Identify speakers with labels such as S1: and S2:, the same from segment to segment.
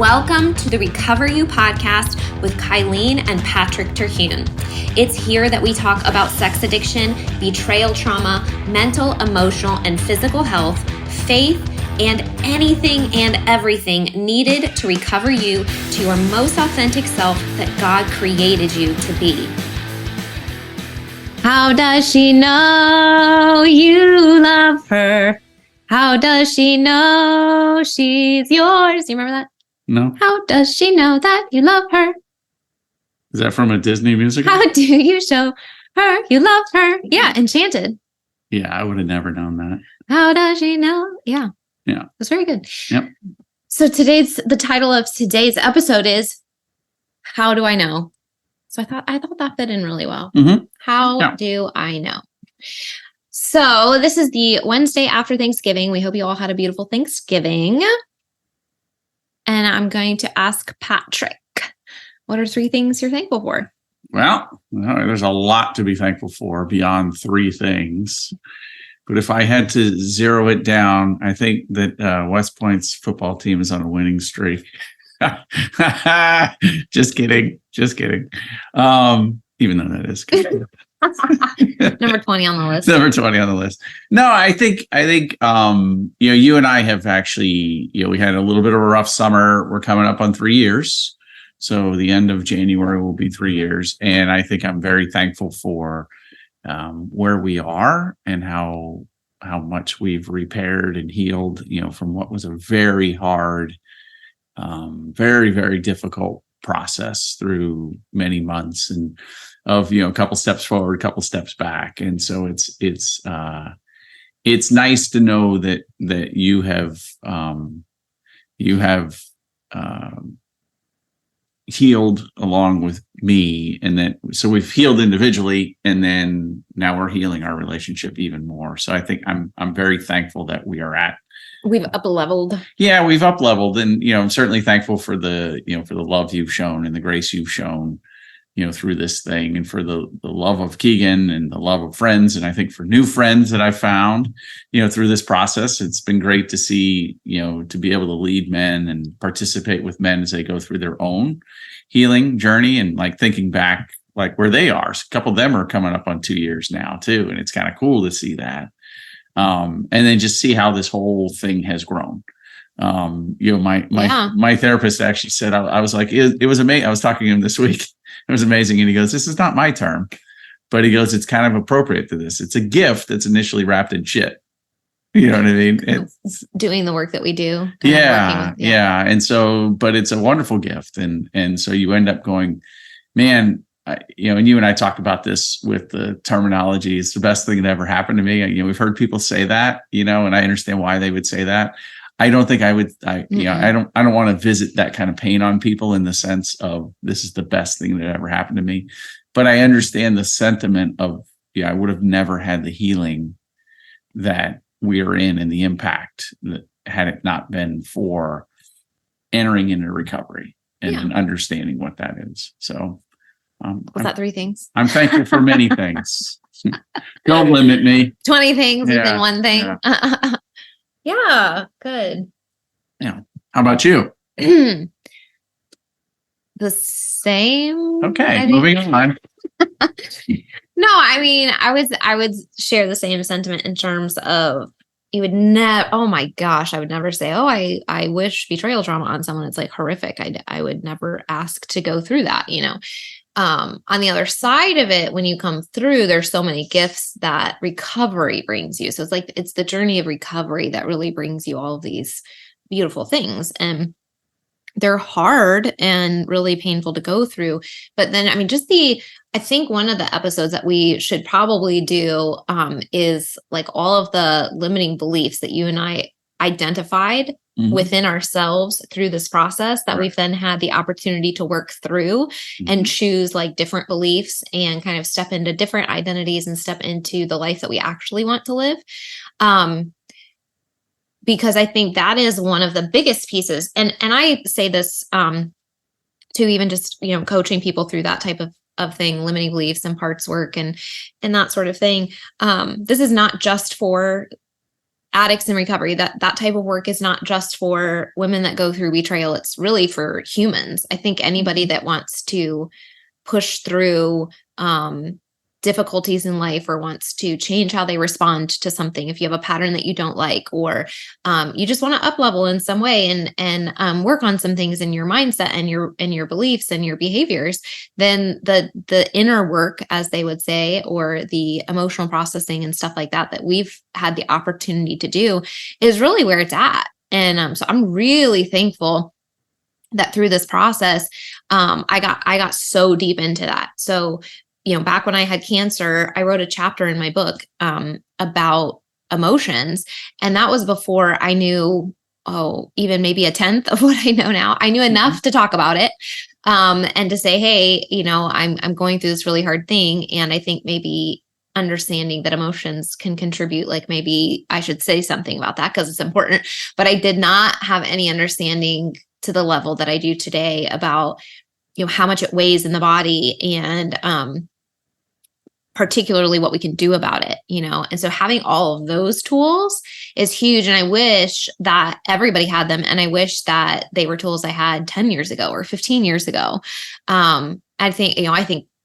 S1: Welcome to the Recover You podcast with Kylene and Patrick Terhune. It's here that we talk about sex addiction, betrayal trauma, mental, emotional, and physical health, faith, and anything and everything needed to recover you to your most authentic self that God created you to be. How does she know you love her? How does she know she's yours? Do you remember that?
S2: No.
S1: How does she know that you love her?
S2: Is that from a Disney musical?
S1: How do you show her you love her? Yeah, Enchanted.
S2: Yeah, I would have never known that.
S1: How does she know? Yeah.
S2: Yeah.
S1: That's very good.
S2: Yep.
S1: So the title of today's episode is How Do I Know? So I thought that fit in really well.
S2: Mm-hmm.
S1: How do I know? So this is the Wednesday after Thanksgiving. We hope you all had a beautiful Thanksgiving. And I'm going to ask Patrick, what are 3 things you're thankful for?
S2: Well, there's a lot to be thankful for beyond 3 things. But if I had to zero it down, I think that West Point's football team is on a winning streak. Just kidding. Even though that is good.
S1: Number 20 on the list.
S2: Number 20 on the list. No, I think, you and I have actually, we had a little bit of a rough summer. We're coming up on 3 years. So the end of January will be 3 years. And I think I'm very thankful for where we are and how much we've repaired and healed, from what was a very hard, very, very difficult process through many months and of, a couple steps forward, a couple steps back. And so it's nice to know that you have healed along with me, and so we've healed individually, and then now we're healing our relationship even more. So I think I'm very thankful that
S1: we've up-leveled.
S2: Yeah, we've up-leveled, and I'm certainly thankful for the love you've shown and the grace you've shown through this thing, and for the love of Keegan and the love of friends. And I think for new friends that I've found, through this process, it's been great to see, to be able to lead men and participate with men as they go through their own healing journey. And like thinking back, like where they are, a couple of them are coming up on 2 years now too. And it's kind of cool to see that. And then just see how this whole thing has grown. My therapist actually said, I was like, it was amazing. I was talking to him this week. It was amazing. And he goes, this is not my term, but he goes, it's kind of appropriate to this. It's a gift that's initially wrapped in shit. You know what I mean? It's
S1: doing the work that we do.
S2: Yeah. And so, but it's a wonderful gift. And so you end up going, man, and you and I talked about this with the terminology. It's the best thing that ever happened to me. We've heard people say that, and I understand why they would say that. I don't think I would, I don't want to visit that kind of pain on people in the sense of this is the best thing that ever happened to me. But I understand the sentiment of, I would have never had the healing that we are in and the impact that had it not been for entering into recovery and understanding what that is. So,
S1: was that 3 things?
S2: I'm thankful for many things. Don't limit me.
S1: 20 things within one thing. Yeah. Yeah, good.
S2: Yeah. How about you?
S1: The same.
S2: Okay, moving on.
S1: No, I mean, I would share the same sentiment in terms of you would never, oh my gosh, I would never say, oh, I wish betrayal trauma on someone. It's like horrific. I would never ask to go through that, On the other side of it, when you come through, there's so many gifts that recovery brings you. So it's the journey of recovery that really brings you all of these beautiful things. And they're hard and really painful to go through. But then, I think one of the episodes that we should probably do is like all of the limiting beliefs that you and I identified within ourselves through this process that we've then had the opportunity to work through and choose like different beliefs and kind of step into different identities and step into the life that we actually want to live. Because I think that is one of the biggest pieces. And I say this to even just, coaching people through that type of thing, limiting beliefs and parts work and that sort of thing. This is not just for addicts in recovery, that type of work is not just for women that go through betrayal. It's really for humans. I think anybody that wants to push through difficulties in life or wants to change how they respond to something, if you have a pattern that you don't like, or you just want to up level in some way and work on some things in your mindset and your beliefs and your behaviors, then the inner work, as they would say, or the emotional processing and stuff like that we've had the opportunity to do is really where it's at. And so I'm really thankful that through this process, I got so deep into that. So, back when I had cancer, I wrote a chapter in my book about emotions. And that was before I knew, even maybe a tenth of what I know now. I knew enough to talk about it and to say, hey, I'm going through this really hard thing. And I think maybe understanding that emotions can contribute, like maybe I should say something about that because it's important. But I did not have any understanding to the level that I do today about, how much it weighs in the body and particularly what we can do about it, And so having all of those tools is huge. And I wish that everybody had them. And I wish that they were tools I had 10 years ago or 15 years ago. I think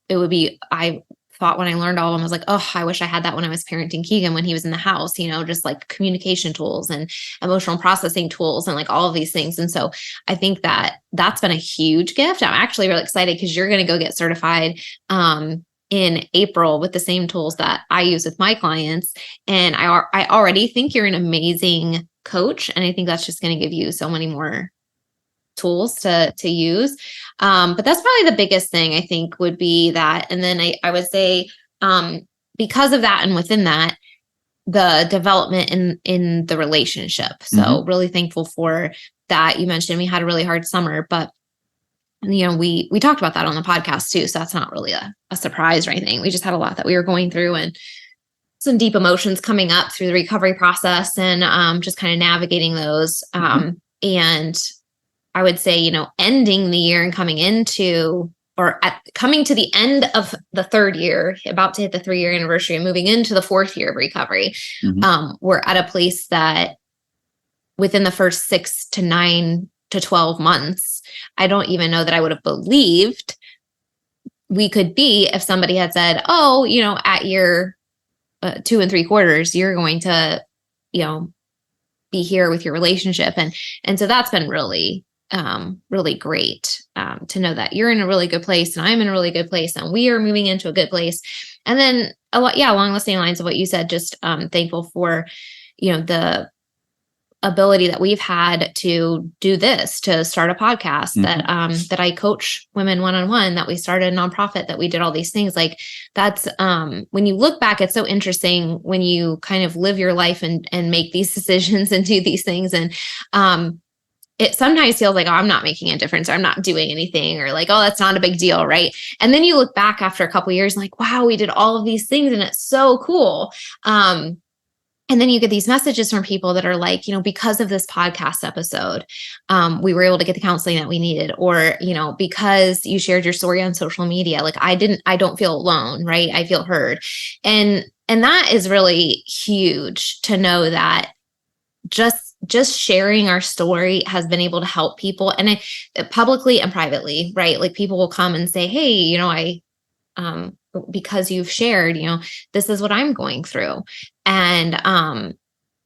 S1: it would be, I thought when I learned all of them, I was like, oh, I wish I had that when I was parenting Keegan when he was in the house, just like communication tools and emotional processing tools and like all of these things. And so I think that that's been a huge gift. I'm actually really excited because you're going to go get certified in April with the same tools that I use with my clients. And I already think you're an amazing coach. And I think that's just going to give you so many more tools to use. But that's probably the biggest thing I think would be that. And then I would say, because of that, and within that, the development in the relationship. So really thankful for that. You mentioned we had a really hard summer, but we talked about that on the podcast too. So that's not really a surprise or anything. We just had a lot that we were going through and some deep emotions coming up through the recovery process and just kind of navigating those. And I would say, ending the year and coming to the end of the third year, about to hit the 3-year anniversary and moving into the 4th year of recovery, we're at a place that within the first 6 to 9 to 12 months, I don't even know that I would have believed we could be if somebody had said, at year 2 3/4, you're going to, be here with your relationship. And so that's been really, really great to know that you're in a really good place and I'm in a really good place and we are moving into a good place. And then along the same lines of what you said, just thankful for, the ability that we've had to do this, to start a podcast that I coach women one-on-one, that we started a nonprofit, that we did all these things. Like that's when you look back, it's so interesting when you kind of live your life and make these decisions and do these things. And it sometimes feels like, I'm not making a difference, or I'm not doing anything, or like, that's not a big deal. Right. And then you look back after a couple of years and like, wow, we did all of these things and it's so cool. And then you get these messages from people that are like, because of this podcast episode, we were able to get the counseling that we needed, or, because you shared your story on social media, like I don't feel alone, right? I feel heard. And that is really huge to know that just sharing our story has been able to help people, and publicly and privately, right? Like people will come and say, hey, because you've shared, this is what I'm going through. And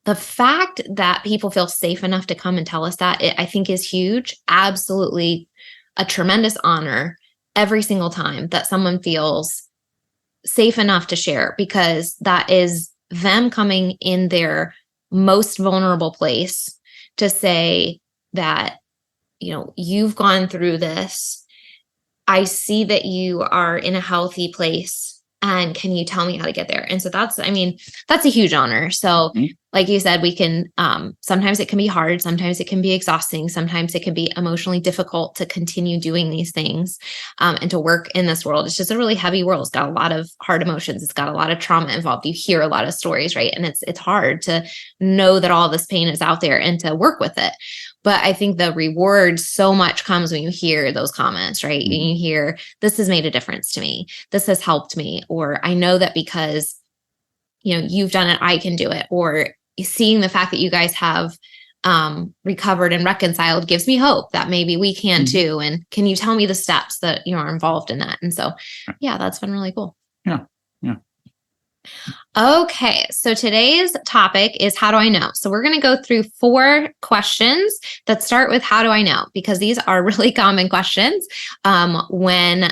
S1: the fact that people feel safe enough to come and tell us that, I think is huge. Absolutely a tremendous honor every single time that someone feels safe enough to share, because that is them coming in their most vulnerable place to say that, you've gone through this. I see that you are in a healthy place. And can you tell me how to get there? And so that's a huge honor. So like you said, we can, sometimes it can be hard. Sometimes it can be exhausting. Sometimes it can be emotionally difficult to continue doing these things and to work in this world. It's just a really heavy world. It's got a lot of hard emotions. It's got a lot of trauma involved. You hear a lot of stories, right? And it's hard to know that all this pain is out there and to work with it. But I think the reward so much comes when you hear those comments, right? And you hear, this has made a difference to me. This has helped me. Or I know that because, you've done it, I can do it. Or seeing the fact that you guys have recovered and reconciled gives me hope that maybe we can too. And can you tell me the steps that you are involved in that? And so, yeah, that's been really cool.
S2: Yeah. Yeah.
S1: Okay, so today's topic is how do I know? So we're going to go through 4 questions that start with how do I know? Because these are really common questions when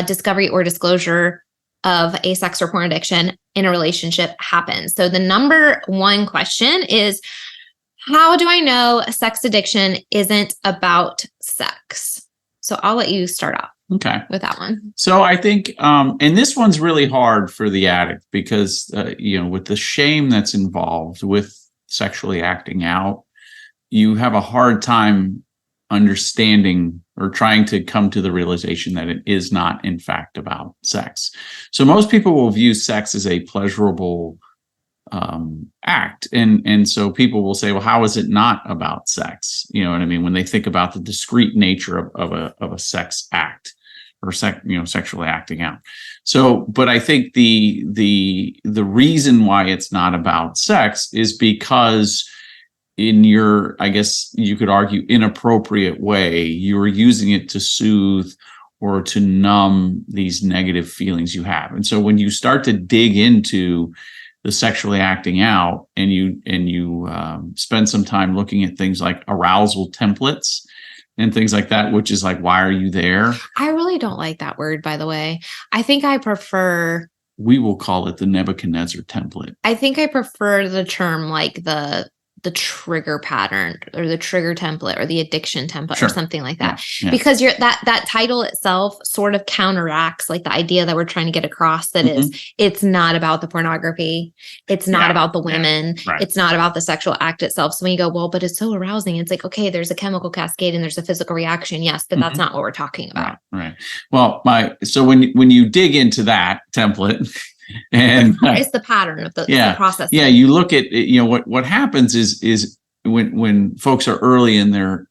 S1: discovery or disclosure of a sex or porn addiction in a relationship happens. So the number 1 question is, how do I know sex addiction isn't about sex? So I'll let you start off.
S2: Okay.
S1: With that one.
S2: So I think, and this one's really hard for the addict because, with the shame that's involved with sexually acting out, you have a hard time understanding or trying to come to the realization that it is not, in fact, about sex. So most people will view sex as a pleasurable act. And so people will say, well, how is it not about sex? You know what I mean? When they think about the discrete nature of a sex act or sexually acting out. So, but I think the reason why it's not about sex is because in your, I guess you could argue, inappropriate way, you're using it to soothe or to numb these negative feelings you have. And so when you start to dig into the sexually acting out and you spend some time looking at things like arousal templates and things like that, which is like, why are you there?
S1: I really don't like that word, by the way. I think I prefer...
S2: We will call it the Nebuchadnezzar template.
S1: I think I prefer the term like the trigger pattern or the trigger template or the addiction template or something like that. Yeah. Because that title itself sort of counteracts like the idea that we're trying to get across that is it's not about the pornography. It's not about the women. Right. It's not about the sexual act itself. So when you go, well, but it's so arousing. It's like, okay, there's a chemical cascade and there's a physical reaction. Yes, but that's not what we're talking about.
S2: Right. Well, so when you dig into that template, and
S1: it's the pattern of the process.
S2: Yeah, you look at what happens is when folks are early in their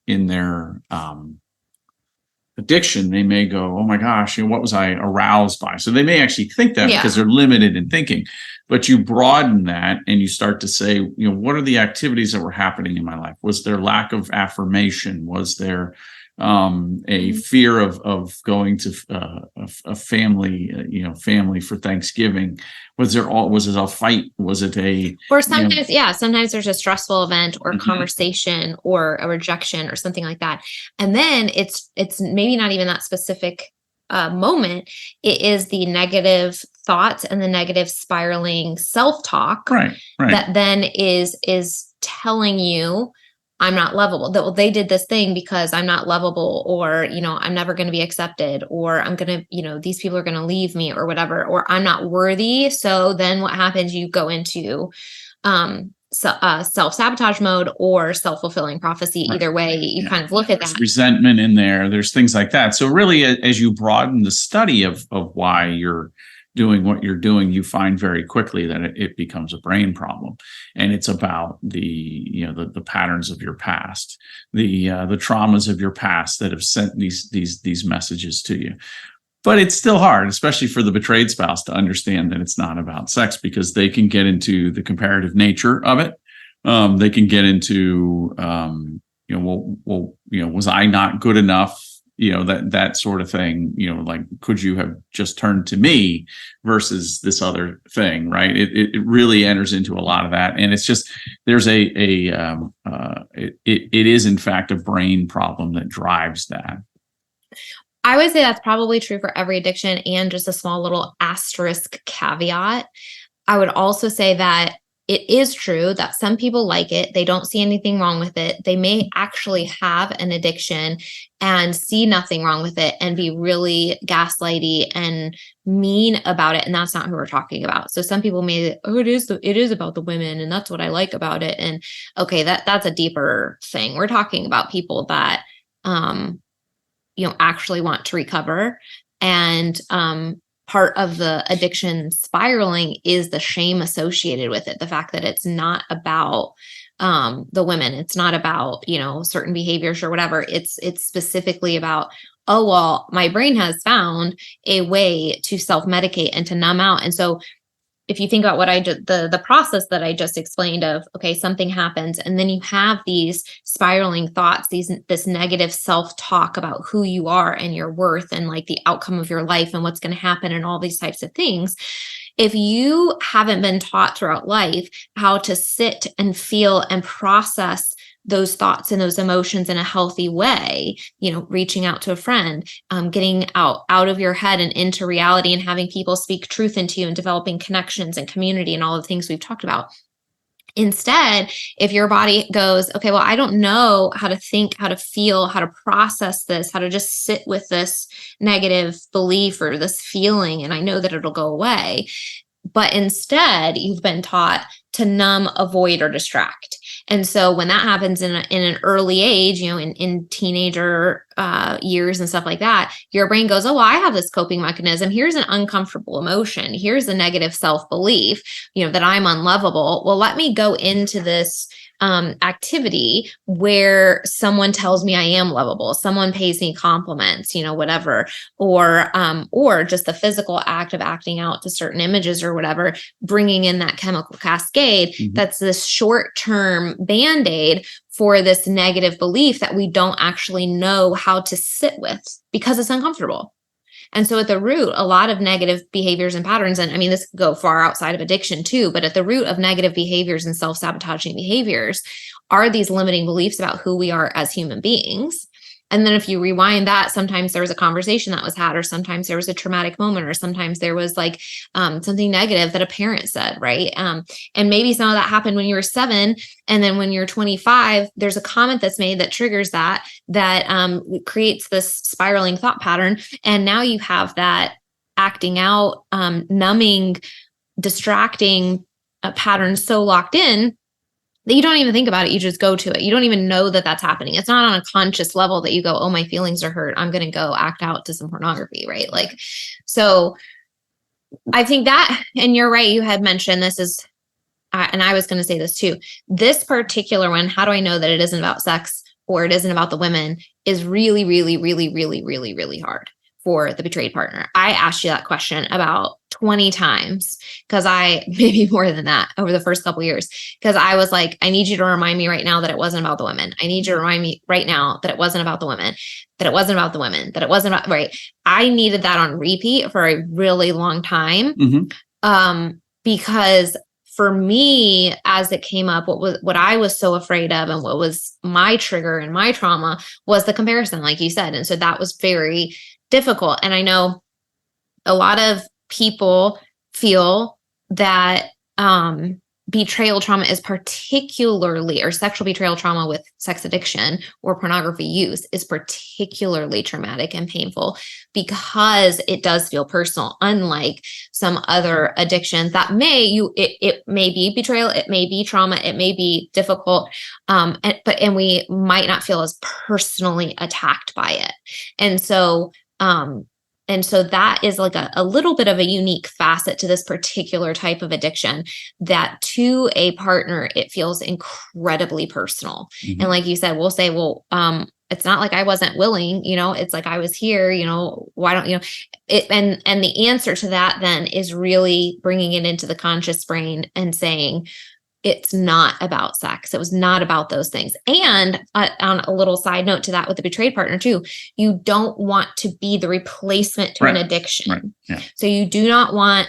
S2: addiction, they may go, oh my gosh, what was I aroused by? So they may actually think that because they're limited in thinking. But you broaden that and you start to say, what are the activities that were happening in my life? Was there lack of affirmation? Was there a fear of going to a family for Thanksgiving? Was it a fight? Was it
S1: or sometimes, sometimes there's a stressful event or conversation or a rejection or something like that. And then it's maybe not even that specific moment. It is the negative thoughts and the negative spiraling self-talk that then is telling you, I'm not lovable. That, well, they did this thing because I'm not lovable, or, I'm never going to be accepted, or I'm going to, these people are going to leave me or whatever, or I'm not worthy. So then what happens? You go into self-sabotage mode or self-fulfilling prophecy. Either way, you kind of look at that.
S2: Resentment in there. There's things like that. So really, as you broaden the study of why you're doing what you're doing, you find very quickly that it becomes a brain problem, and it's about the patterns of your past, the traumas of your past that have sent these messages to you. But it's still hard, especially for the betrayed spouse, to understand that it's not about sex, because they can get into the comparative nature of it. They can get into was I not good enough? That sort of thing, like, could you have just turned to me versus this other thing, right? It really enters into a lot of that. And it's just, there's it is in fact a brain problem that drives that.
S1: I would say that's probably true for every addiction, and just a small little asterisk caveat. I would also say that it is true that some people like it. They don't see anything wrong with it. They may actually have an addiction and see nothing wrong with it and be really gaslighty and mean about it. And that's not who we're talking about. So some people may, it is about the women, and that's what I like about it. And okay, that's a deeper thing. We're talking about people that, actually want to recover. And, part of the addiction spiraling is the shame associated with it. The fact that it's not about the women, it's not about, certain behaviors or whatever. It's specifically about, oh, well, my brain has found a way to self-medicate and to numb out. And so if you think about what I did, the process that I just explained of, okay, something happens, and then you have these spiraling thoughts, this negative self-talk about who you are and your worth and like the outcome of your life and what's going to happen and all these types of things. If you haven't been taught throughout life how to sit and feel and process those thoughts and those emotions in a healthy way, reaching out to a friend, getting out of your head and into reality and having people speak truth into you and developing connections and community and all the things we've talked about. Instead, if your body goes, okay, well, I don't know how to think, how to feel, how to process this, how to just sit with this negative belief or this feeling, and I know that it'll go away. But instead, you've been taught to numb, avoid, or distract. And so when that happens in an early age, in teenager years and stuff like that, your brain goes, oh, well, I have this coping mechanism. Here's an uncomfortable emotion. Here's a negative self-belief, that I'm unlovable. Well, let me go into this activity where someone tells me I am lovable, someone pays me compliments, whatever, or just the physical act of acting out to certain images or whatever, bringing in that chemical cascade. That's this short-term band-aid for this negative belief that we don't actually know how to sit with because it's uncomfortable. And so at the root, a lot of negative behaviors and patterns, and I mean, this could go far outside of addiction too, but at the root of negative behaviors and self-sabotaging behaviors are these limiting beliefs about who we are as human beings. And then if you rewind that, sometimes there was a conversation that was had, or sometimes there was a traumatic moment, or sometimes there was like something negative that a parent said, right? And maybe some of that happened when you were 7. And then when you're 25, there's a comment that's made that triggers that creates this spiraling thought pattern. And now you have that acting out, numbing, distracting pattern so locked in that you don't even think about it. You just go to it. You don't even know that that's happening. It's not on a conscious level that you go, oh, my feelings are hurt, I'm going to go act out to some pornography, right? Like, so I think that, and you're right, you had mentioned this is, and I was going to say this too, this particular one, how do I know that it isn't about sex or it isn't about the women, is really, really, really, really, really, really hard for the betrayed partner. I asked you that question about 20 times because maybe more than that over the first couple of years, because I was like, I need you to remind me right now that it wasn't about the women. I need you to remind me right now that it wasn't about the women, that it wasn't about the women, that it wasn't about, right. I needed that on repeat for a really long time. Because for me, as it came up, what I was so afraid of and what was my trigger and my trauma was the comparison, like you said. And so that was very difficult. And I know a lot of people feel that betrayal trauma is particularly, or sexual betrayal trauma with sex addiction or pornography use is particularly traumatic and painful because it does feel personal, unlike some other addictions that it may be betrayal, it may be trauma, it may be difficult, and we might not feel as personally attacked by it. And so that is like a little bit of a unique facet to this particular type of addiction, that to a partner, it feels incredibly personal. And like you said, we'll say, well, it's not like I wasn't willing, it's like I was here, why don't it? And the answer to that then is really bringing it into the conscious brain and saying, it's not about sex. It was not about those things. And on a little side note to that with the betrayed partner too, you don't want to be the replacement to an addiction.
S2: Right. Yeah.
S1: So you do not want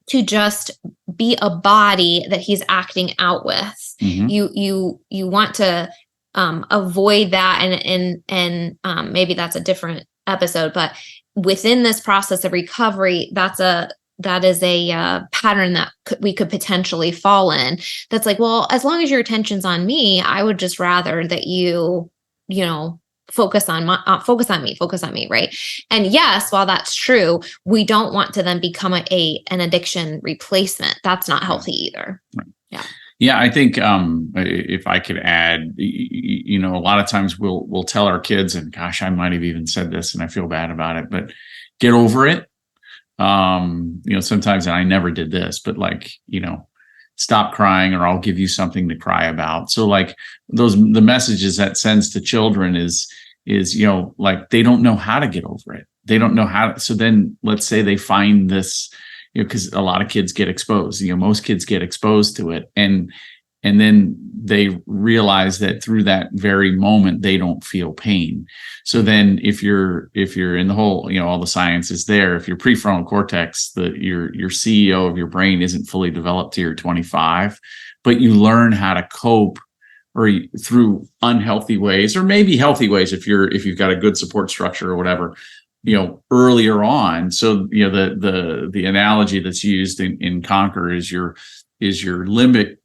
S1: to just be a body that he's acting out with. You want to avoid that. And maybe that's a different episode, but within this process of recovery, that is a pattern that we could potentially fall in. That's like, well, as long as your attention's on me, I would just rather that you focus on me. Right. And yes, while that's true, we don't want to then become an addiction replacement. That's not healthy either.
S2: Right.
S1: Yeah.
S2: Yeah. I think, if I could add, a lot of times we'll tell our kids, and gosh, I might have even said this and I feel bad about it, but get over it. Sometimes, and I never did this, but stop crying or I'll give you something to cry about. So like the messages that sends to children is, they don't know how to get over it. They don't know how to, so then let's say they find this, because a lot of kids get exposed, most kids get exposed to it. And then they realize that through that very moment, they don't feel pain. So then if you're in the whole, all the science is there, if your prefrontal cortex, your CEO of your brain isn't fully developed till you're 25, but you learn how to cope or through unhealthy ways, or maybe healthy ways if you've got a good support structure or whatever, earlier on. So, the analogy that's used in Conquer is your limbic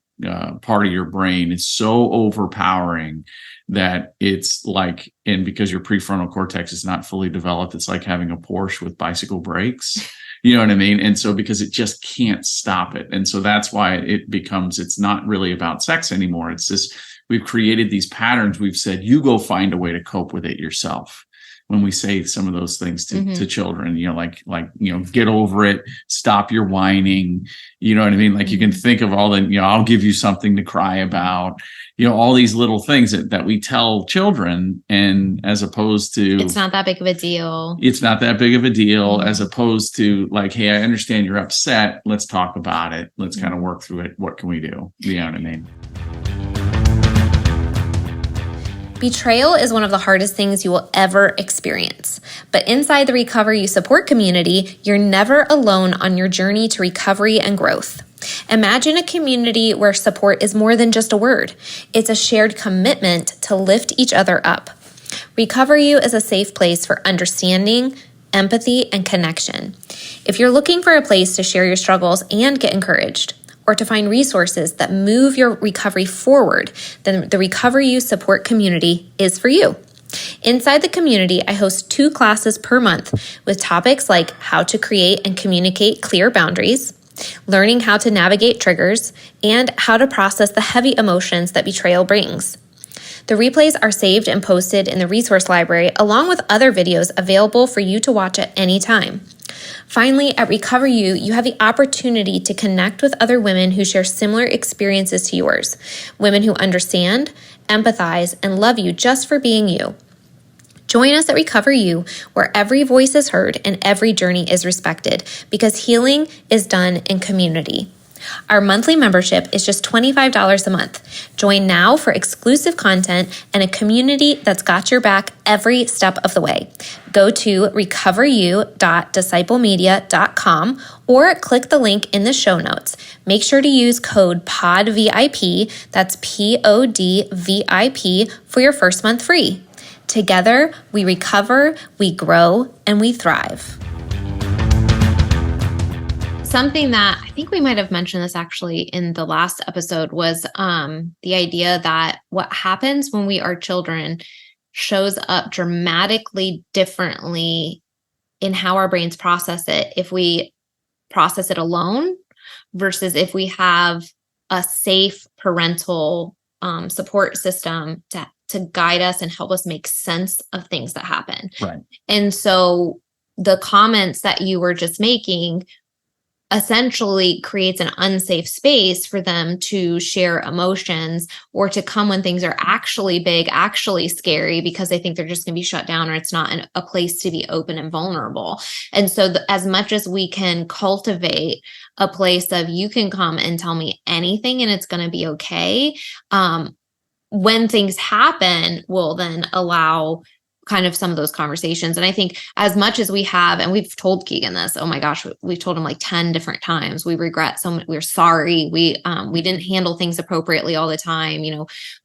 S2: part of your brain is so overpowering that it's like, and because your prefrontal cortex is not fully developed, it's like having a Porsche with bicycle brakes. You know what I mean? And so because it just can't stop it. And so that's why it's not really about sex anymore. It's this, we've created these patterns. We've said, you go find a way to cope with it yourself. When we say some of those things to children, get over it, stop your whining, you know what I mean? Like you can think of all the, I'll give you something to cry about, all these little things that we tell children, and as opposed to,
S1: it's not that big of a deal.
S2: It's not that big of a deal, as opposed to like, hey, I understand you're upset. Let's talk about it. Let's kind of work through it. What can we do? You know what I mean?
S1: Betrayal is one of the hardest things you will ever experience. But inside the Recover You support community, you're never alone on your journey to recovery and growth. Imagine a community where support is more than just a word. It's a shared commitment to lift each other up. Recover You is a safe place for understanding, empathy, and connection. If you're looking for a place to share your struggles and get encouraged, or to find resources that move your recovery forward, then the Recover You support community is for you. Inside the community, I host 2 classes per month with topics like how to create and communicate clear boundaries, learning how to navigate triggers, and how to process the heavy emotions that betrayal brings. The replays are saved and posted in the resource library along with other videos available for you to watch at any time. Finally, at Recover You, you have the opportunity to connect with other women who share similar experiences to yours, women who understand, empathize, and love you just for being you. Join us at Recover You, where every voice is heard and every journey is respected, because healing is done in community. Our monthly membership is just $25 a month. Join now for exclusive content and a community that's got your back every step of the way. Go to recoveryou.disciplemedia.com or click the link in the show notes. Make sure to use code PODVIP, that's PODVIP, for your first month free. Together, we recover, we grow, and we thrive. Something that I think we might have mentioned this actually in the last episode was the idea that what happens when we are children shows up dramatically differently in how our brains process it if we process it alone versus if we have a safe parental support system to guide us and help us make sense of things that happen.
S2: Right.
S1: And so the comments that you were just making essentially creates an unsafe space for them to share emotions or to come when things are actually big, actually scary, because they think they're just going to be shut down or it's not a place to be open and vulnerable. And so as much as we can cultivate a place of you can come and tell me anything and it's going to be okay, when things happen, we'll then allow kind of some of those conversations. And I think as much as we have, and we've told Keegan this, oh my gosh, we've told him like 10 different times, we regret so much, we're sorry. We didn't handle things appropriately all the time.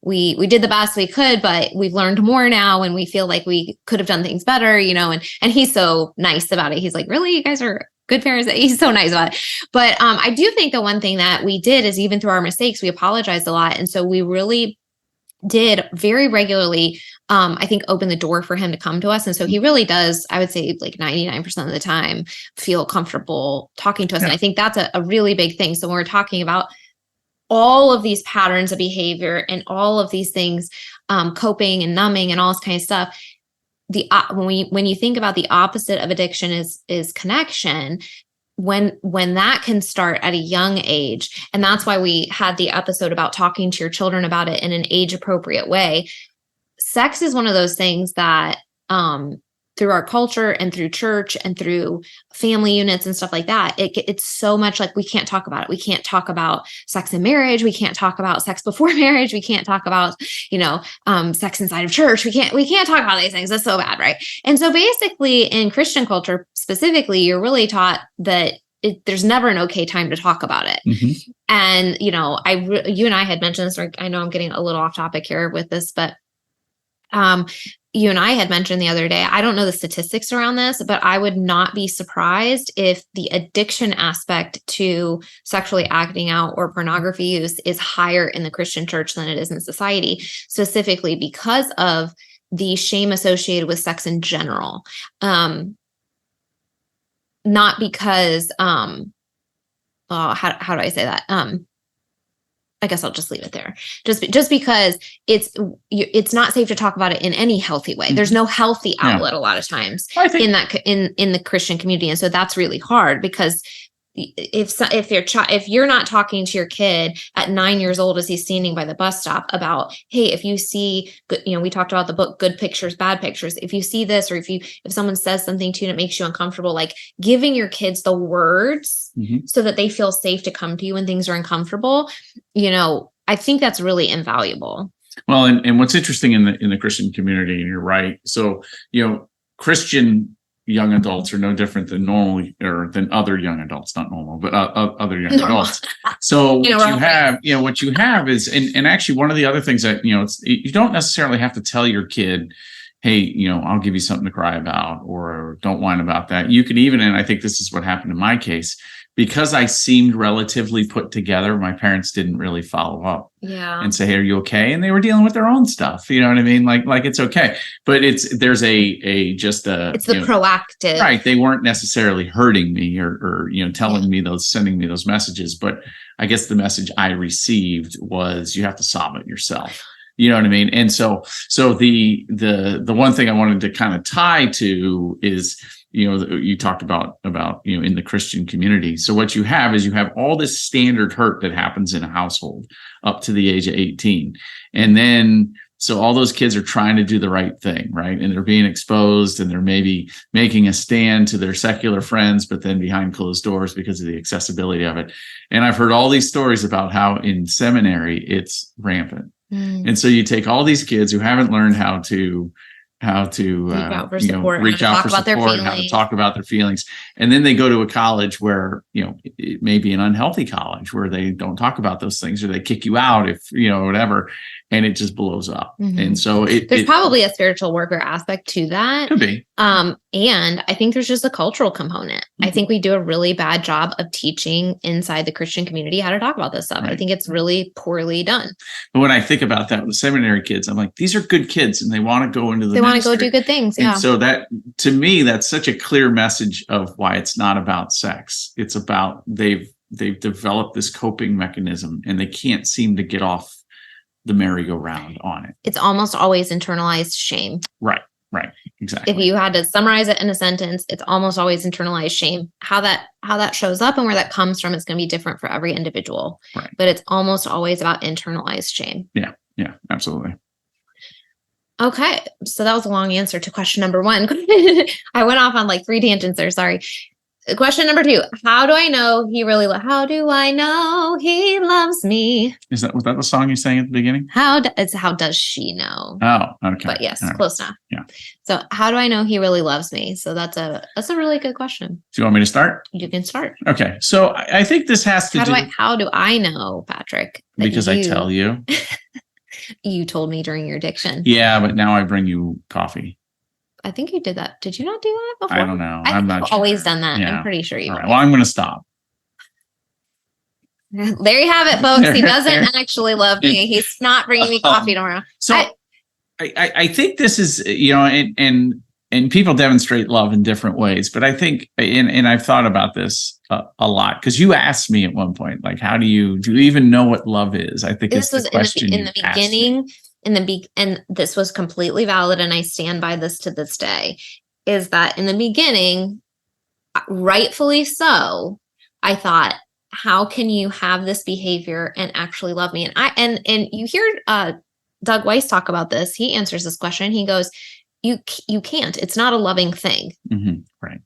S1: We did the best we could, but we've learned more now and we feel like we could have done things better, and he's so nice about it. He's like, really, you guys are good parents. He's so nice about it. But I do think the one thing that we did is even through our mistakes, we apologized a lot. And so we really did very regularly, I think, open the door for him to come to us. And so he really does, I would say like 99% of the time, feel comfortable talking to us. Yeah. And I think that's a really big thing. So when we're talking about all of these patterns of behavior and all of these things, coping and numbing and all this kind of stuff, when you think about the opposite of addiction is connection, when that can start at a young age. And that's why we had the episode about talking to your children about it in an age appropriate way. Sex is one of those things that through our culture and through church and through family units and stuff like that, it's so much like we can't talk about it. We can't talk about sex in marriage. We can't talk about sex before marriage. We can't talk about, sex inside of church. We can't talk about these things. It's so bad, right? And so basically in Christian culture specifically, you're really taught that there's never an okay time to talk about it.
S2: Mm-hmm.
S1: And, you and I had mentioned this, or I know I'm getting a little off topic here with this, but you and I had mentioned the other day, I don't know the statistics around this, but I would not be surprised if the addiction aspect to sexually acting out or pornography use is higher in the Christian church than it is in society, specifically because of the shame associated with sex in general. Not because, how do I say that? I guess I'll just leave it there. Just because it's not safe to talk about it in any healthy way. There's no healthy outlet a lot of times in the Christian community, and so that's really hard because if you're not talking to your kid at 9 years old as he's standing by the bus stop about, hey, if you see, we talked about the book Good Pictures, Bad Pictures. If you see this, or if someone says something to you and it makes you uncomfortable, like giving your kids the words so that they feel safe to come to you when things are uncomfortable, I think that's really invaluable.
S2: Well, and what's interesting in the Christian community, and you're right. So, Christian young adults are no different than than other young adults, not normal, but other young adults. So what you have is, and actually one of the other things that, you don't necessarily have to tell your kid, hey, I'll give you something to cry about, or don't whine about that. You could even, and I think this is what happened in my case, because I seemed relatively put together, my parents didn't really follow up and say, hey, are you okay? And they were dealing with their own stuff. You know what I mean? Like it's okay. But there's it's the proactive, right? They weren't necessarily hurting me or telling me sending me those messages. But I guess the message I received was, you have to solve it yourself. You know what I mean? And so the one thing I wanted to kind of tie to is, you talked about, in the Christian community. So what you have is all this standard hurt that happens in a household up to the age of 18. And then, so all those kids are trying to do the right thing, right? And they're being exposed, and they're maybe making a stand to their secular friends, but then behind closed doors because of the accessibility of it. And I've heard all these stories about how in seminary it's rampant. And so you take all these kids who haven't learned how to reach out for support, and how to talk about their feelings. And then they go to a college where, it may be an unhealthy college where they don't talk about those things, or they kick you out if, whatever, and it just blows up. And so there's probably a spiritual warfare aspect to that. Could be.
S1: And I think there's just a cultural component. I think we do a really bad job of teaching inside the Christian community how to talk about this stuff. Right. I think it's really poorly done.
S2: But when I think about that with seminary kids, I'm like, these are good kids and they want to go into the
S1: want to go do good things.
S2: And so that, to me, that's such a clear message of why it's not about sex. It's about they've developed this coping mechanism and they can't seem to get off the merry-go-round on it.
S1: It's almost always internalized shame.
S2: Right. Exactly.
S1: If you had to summarize it in a sentence, it's almost always internalized shame. How that shows up and where that comes from is going to be different for every individual.
S2: Right.
S1: But it's almost always about internalized shame.
S2: Yeah, absolutely.
S1: Okay. So that was a long answer to question number 1. I went off on like 3 tangents there. Sorry. Question number 2. How do I know he loves me?
S2: Was that the song you sang at the beginning?
S1: How does she know?
S2: Oh, okay.
S1: But yes,
S2: right.
S1: Close enough.
S2: Yeah.
S1: So how do I know he really loves me? So that's a really good question.
S2: Do you want me to start?
S1: You can start.
S2: Okay. So I think this has to
S1: how do I know, Patrick?
S2: Because I tell you.
S1: You told me during your addiction.
S2: Yeah, but now I bring you coffee.
S1: I think you did that. Did you not do that before?
S2: I don't know. I'm not sure.
S1: Always done that. Yeah. I'm pretty sure you have.
S2: Right. Well, I'm going to stop.
S1: There you have it, folks. He doesn't actually love me. He's not bringing me coffee tomorrow.
S2: So I think this is, and people demonstrate love in different ways, but I think, and I've thought about this a lot, because you asked me at one point, like, do you even know what love is? I think this was the question in the beginning.
S1: And this was completely valid, and I stand by this to this day, is that in the beginning, rightfully so, I thought, how can you have this behavior and actually love me? And you hear Doug Weiss talk about this. He answers this question. He goes, you can't. It's not a loving thing.
S2: Right.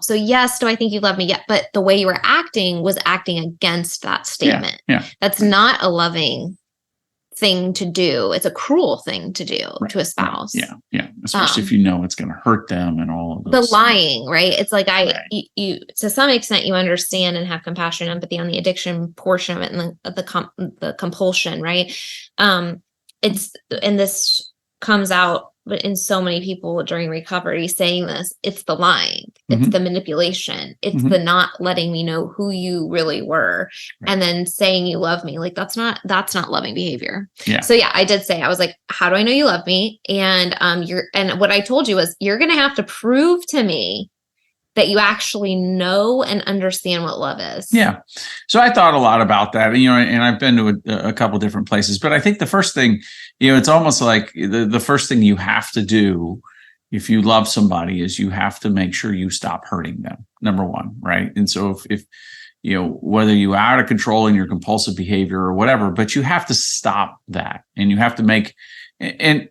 S1: So yes, do I think you love me? Yeah, but the way you were acting was acting against that statement.
S2: Yeah.
S1: That's not a loving thing to do. It's a cruel thing to do to a spouse.
S2: Right. Yeah. Especially if you know it's going to hurt them and all of those.
S1: The lying, right? It's like you to some extent you understand and have compassion, empathy on the addiction portion of it, and the compulsion, right? And this comes out in so many people during recovery saying this. It's the lying, it's the manipulation, it's the not letting me know who you really were, and then saying you love me. Like that's not loving behavior. So yeah, I did say, I was like, how do I know you love me? And and what I told you was, you're gonna have to prove to me that you actually know and understand what love is.
S2: Yeah. So I thought a lot about that, and I've been to a couple different places, but I think the first thing, it's almost like the first thing you have to do if you love somebody is you have to make sure you stop hurting them. Number one. Right. And so if whether you're out of control in your compulsive behavior or whatever, but you have to stop that, and you have to make, and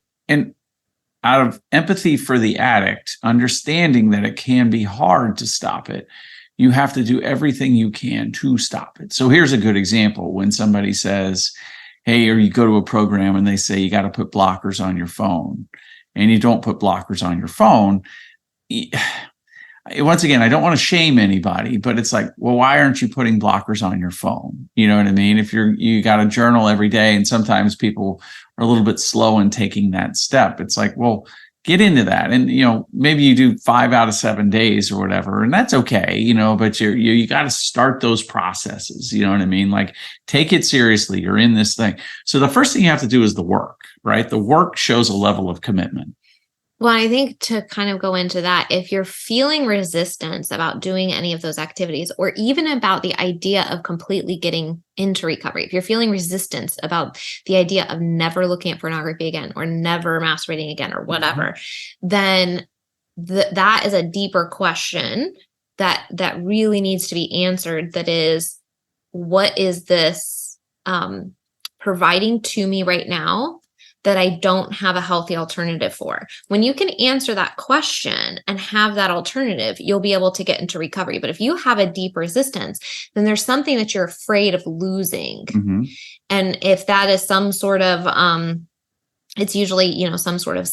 S2: out of empathy for the addict, understanding that it can be hard to stop it, you have to do everything you can to stop it. So here's a good example. When somebody says, hey, or you go to a program and they say you got to put blockers on your phone, and you don't put blockers on your phone. Once again, I don't want to shame anybody, but it's like, well, why aren't you putting blockers on your phone? You know what I mean? If you got to journal every day, and sometimes people are a little bit slow in taking that step. It's like, well, get into that. And, maybe you do 5 out of 7 days or whatever, and that's okay, but you got to start those processes. You know what I mean? Like, take it seriously. You're in this thing. So the first thing you have to do is the work, right? The work shows a level of commitment.
S1: Well, I think to kind of go into that, if you're feeling resistance about doing any of those activities, or even about the idea of completely getting into recovery, if you're feeling resistance about the idea of never looking at pornography again, or never masturbating again, or whatever, then that is a deeper question that really needs to be answered. That is, what is this providing to me right now that I don't have a healthy alternative for? When you can answer that question and have that alternative, you'll be able to get into recovery. But if you have a deep resistance, then there's something that you're afraid of losing. And if that is some sort of, it's usually, some sort of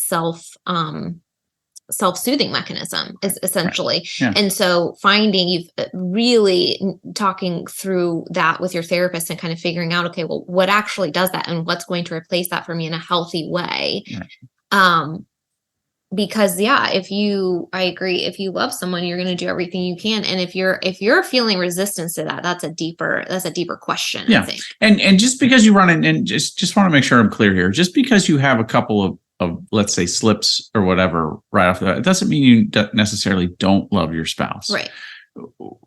S1: self-soothing mechanism is essentially. Right. Yeah. And so you've really talking through that with your therapist and kind of figuring out, okay, well, what actually does that, and what's going to replace that for me in a healthy way? Right. Because I agree, if you love someone, you're going to do everything you can. And if you're feeling resistance to that, that's a deeper question. Yeah. I think.
S2: And just because you run in, and just want to make sure I'm clear here, just because you have a couple of let's say slips or whatever right off the bat, it doesn't mean you necessarily don't love your spouse.
S1: Right.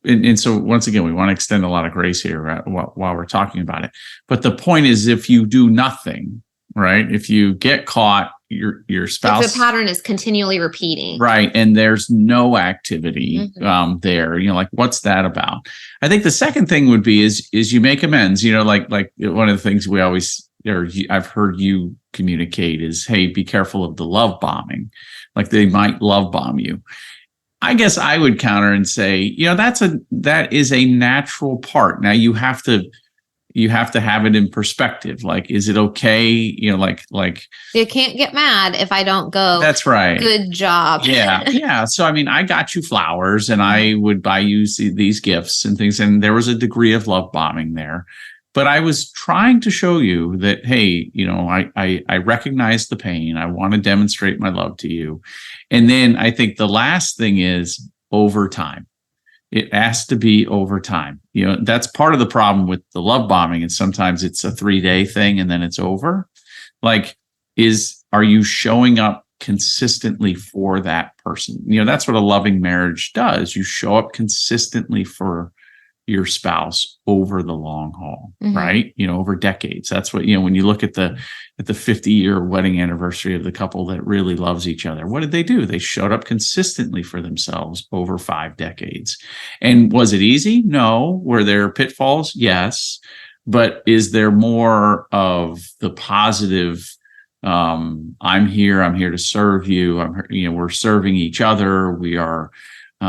S2: And so once again, we want to extend a lot of grace here while we're talking about it. But the point is, if you do nothing, right? If you get caught, your spouse,
S1: if the pattern is continually repeating,
S2: right? And there's no activity there, like, what's that about? I think the second thing would be is you make amends. Like one of the things we always, or I've heard you communicate is, hey, be careful of the love bombing. Like, they might love bomb you. I guess I would counter and say, that is a natural part. Now you have to have it in perspective. Like, is it okay? Like
S1: you can't get mad if I don't go.
S2: That's right.
S1: Good job.
S2: Yeah. Yeah. So, I got you flowers, and I would buy you these gifts and things. And there was a degree of love bombing there. But I was trying to show you that, hey, I recognize the pain. I want to demonstrate my love to you. And then I think the last thing is over time. It has to be over time. That's part of the problem with the love bombing. And sometimes it's a 3-day thing and then it's over. Like, are you showing up consistently for that person? That's what a loving marriage does. You show up consistently for your spouse over the long haul, right? Over decades. That's what, when you look at the 50-year wedding anniversary of the couple that really loves each other, what did they do? They showed up consistently for themselves over 5 decades. And was it easy? No. Were there pitfalls? Yes. But is there more of the positive I'm here to serve you. We're serving each other. We are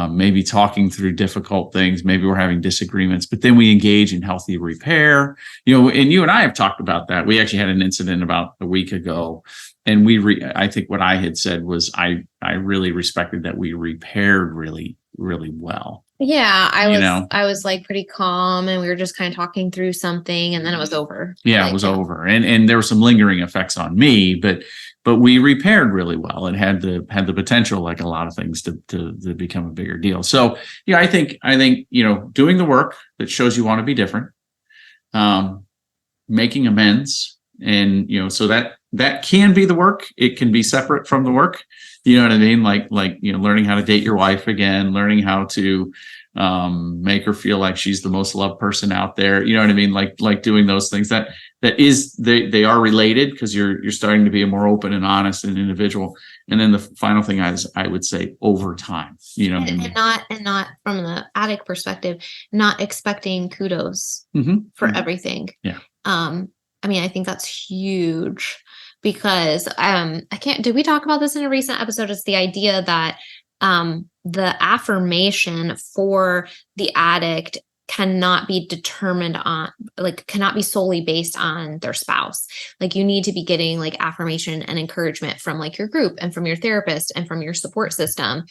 S2: maybe talking through difficult things. Maybe we're having disagreements, but then we engage in healthy repair. And you and I have talked about that. We actually had an incident about a week ago, and I think what I had said was I really respected that we repaired really, really well.
S1: Yeah, I was like pretty calm, and we were just kind of talking through something, and then it was over.
S2: Yeah, it was over. And there were some lingering effects on me, but we repaired really well and had the potential, like a lot of things, to become a bigger deal. So yeah, I think doing the work that shows you want to be different, making amends, and so that can be the work. It can be separate from the work. You know what I mean? Like learning how to date your wife again, learning how to make her feel like she's the most loved person out there. You know what I mean? Like doing those things they are related, because you're starting to be a more open and honest and individual. And then the final thing I would say, over time,
S1: and not from the addict perspective, not expecting kudos for everything.
S2: Yeah.
S1: I mean, I think that's huge, because did we talk about this in a recent episode? It's the idea that the affirmation for the addict cannot be determined on, cannot be solely based on their spouse. Like, you need to be getting like affirmation and encouragement from like your group and from your therapist and from your support system,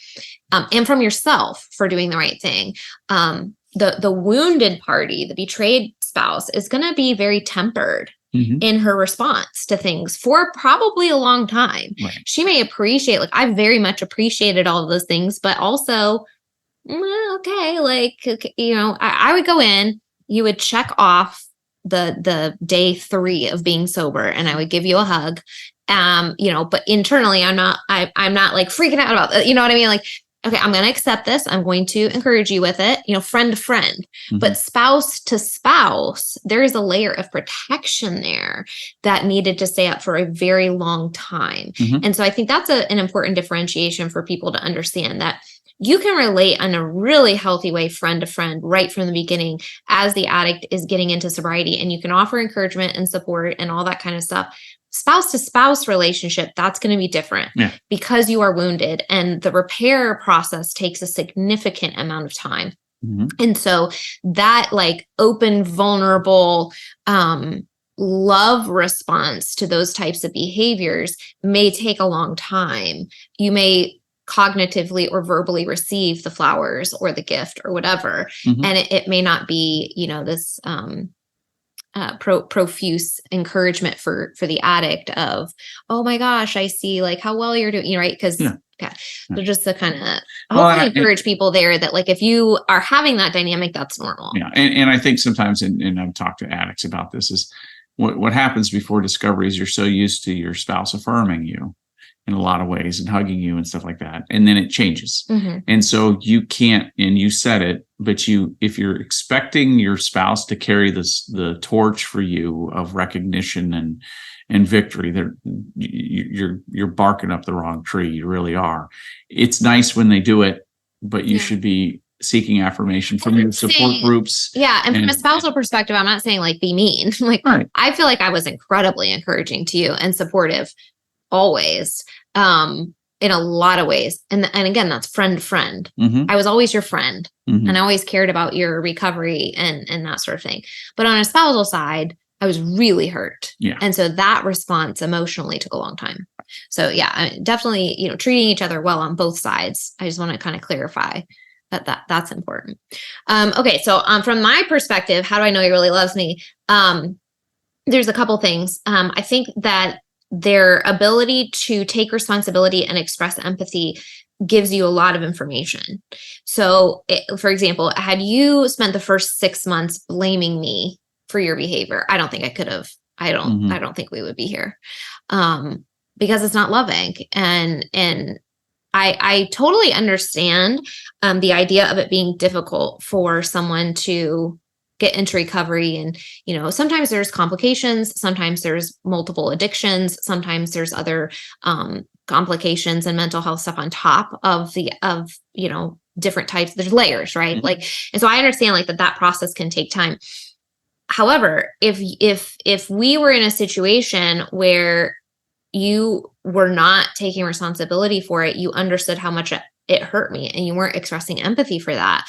S1: and from yourself for doing the right thing. The wounded party, the betrayed spouse, is going to be very tempered in her response to things for probably a long time.
S2: Right.
S1: She may appreciate, like, I very much appreciated all of those things, but also, okay, I would go in, you would check off the day 3 of being sober, and I would give you a hug. But internally, I'm not like freaking out about that. You know what I mean? Like, okay, I'm going to accept this. I'm going to encourage you with it, friend to friend. But spouse to spouse, there is a layer of protection there that needed to stay up for a very long time. And so I think that's an important differentiation for people to understand, that you can relate in a really healthy way, friend to friend, right from the beginning, as the addict is getting into sobriety, and you can offer encouragement and support and all that kind of stuff. Spouse to spouse relationship, that's going to be different, because you are wounded, and the repair process takes a significant amount of time. And so that like open, vulnerable, love response to those types of behaviors may take a long time. You may cognitively or verbally receive the flowers or the gift or whatever, and it may not be, this profuse encouragement for the addict of, oh my gosh, I see like how well you're doing, right? Because so just to kind of hopefully encourage people there that, like, if you are having that dynamic, that's normal.
S2: Yeah. And I think sometimes, and I've talked to addicts about this, is what happens before discovery is you're so used to your spouse affirming you in a lot of ways and hugging you and stuff like that. And then it changes. And so you can't, and you said it, but if you're expecting your spouse to carry the torch for you of recognition and victory, you're barking up the wrong tree. You really are. It's nice when they do it, but you should be seeking affirmation from your support groups.
S1: Yeah. And from a spousal perspective, I'm not saying like be mean. Like,
S2: right.
S1: I feel like I was incredibly encouraging to you and supportive always, in a lot of ways. And again, that's friend to friend. I was always your friend, and I always cared about your recovery and that sort of thing. But on a spousal side, I was really hurt.
S2: Yeah.
S1: And so that response emotionally took a long time. So yeah, definitely, treating each other well on both sides. I just want to kind of clarify that's important. Okay. So, from my perspective, how do I know he really loves me? There's a couple things. I think that their ability to take responsibility and express empathy gives you a lot of information. So, for example, had you spent the first 6 months blaming me for your behavior, I don't think I could have. I don't think we would be here, because it's not loving. And I totally understand the idea of it being difficult for someone to get into recovery. And, sometimes there's complications, sometimes there's multiple addictions, sometimes there's other complications and mental health stuff on top of different types. There's layers, right? And so I understand like that process can take time. However, if we were in a situation where you were not taking responsibility for it. You understood how much it hurt me, and you weren't expressing empathy for that.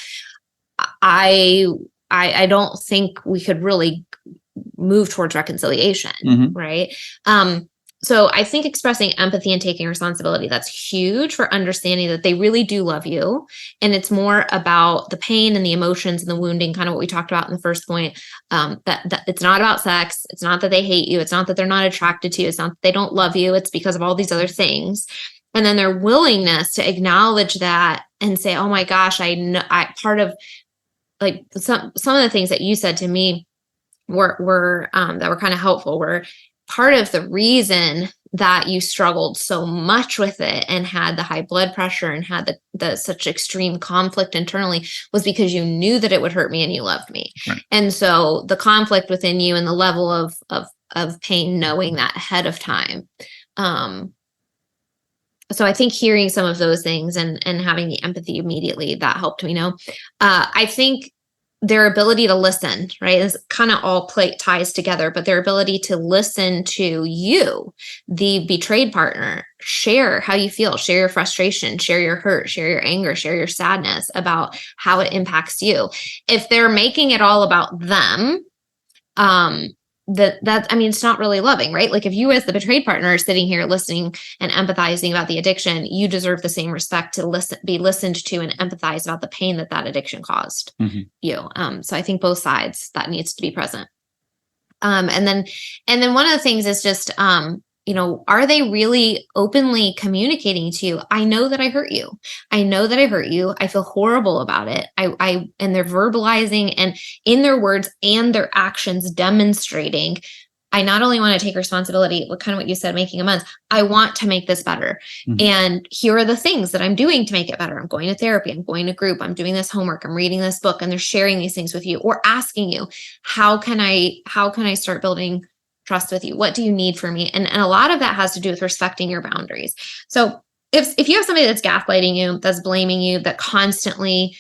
S1: I don't think we could really move towards reconciliation, right? So I think expressing empathy and taking responsibility, that's huge for understanding that they really do love you. And it's more about the pain and the emotions and the wounding, kind of what we talked about in the first point, that it's not about sex. It's not that they hate you. It's not that they're not attracted to you. It's not that they don't love you. It's because of all these other things. And then their willingness to acknowledge that and say, oh my gosh, I part of like some of the things that you said to me were that were kind of helpful, were part of the reason that you struggled so much with it and had the high blood pressure and had the such extreme conflict internally was because you knew that it would hurt me and you loved me. Right. And so the conflict within you and the level of pain, knowing that ahead of time. So I think hearing some of those things and having the empathy immediately, that helped me know. I think their ability to listen, right, is kind of all ties together, but their ability to listen to you, the betrayed partner, share how you feel, share your frustration, share your hurt, share your anger, share your sadness about how it impacts you. If they're making it all about them, it's not really loving, right? Like if you as the betrayed partner are sitting here listening and empathizing about the addiction, you deserve the same respect to be listened to and empathize about the pain that addiction caused you. So I think both sides, that needs to be present. And then one of the things is just, are they really openly communicating to you? I know that I hurt you. I know that I hurt you. I feel horrible about it. And they're verbalizing and in their words and their actions demonstrating, I not only want to take responsibility, what you said, making amends. I want to make this better. And here are the things that I'm doing to make it better. I'm going to therapy. I'm going to group. I'm doing this homework. I'm reading this book, and they're sharing these things with you or asking you, how can I start building trust with you? What do you need from me? And a lot of that has to do with respecting your boundaries. So if you have somebody that's gaslighting you, that's blaming you, that constantly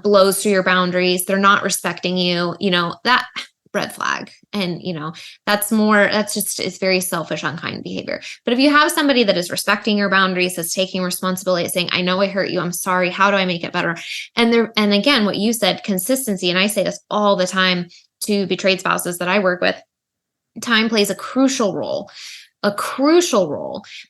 S1: blows through your boundaries, they're not respecting you, that red flag. And, it's very selfish, unkind behavior. But if you have somebody that is respecting your boundaries, that's taking responsibility, saying, I know I hurt you. I'm sorry. How do I make it better? And again, what you said, consistency. And I say this all the time to betrayed spouses that I work with. Time plays a crucial role,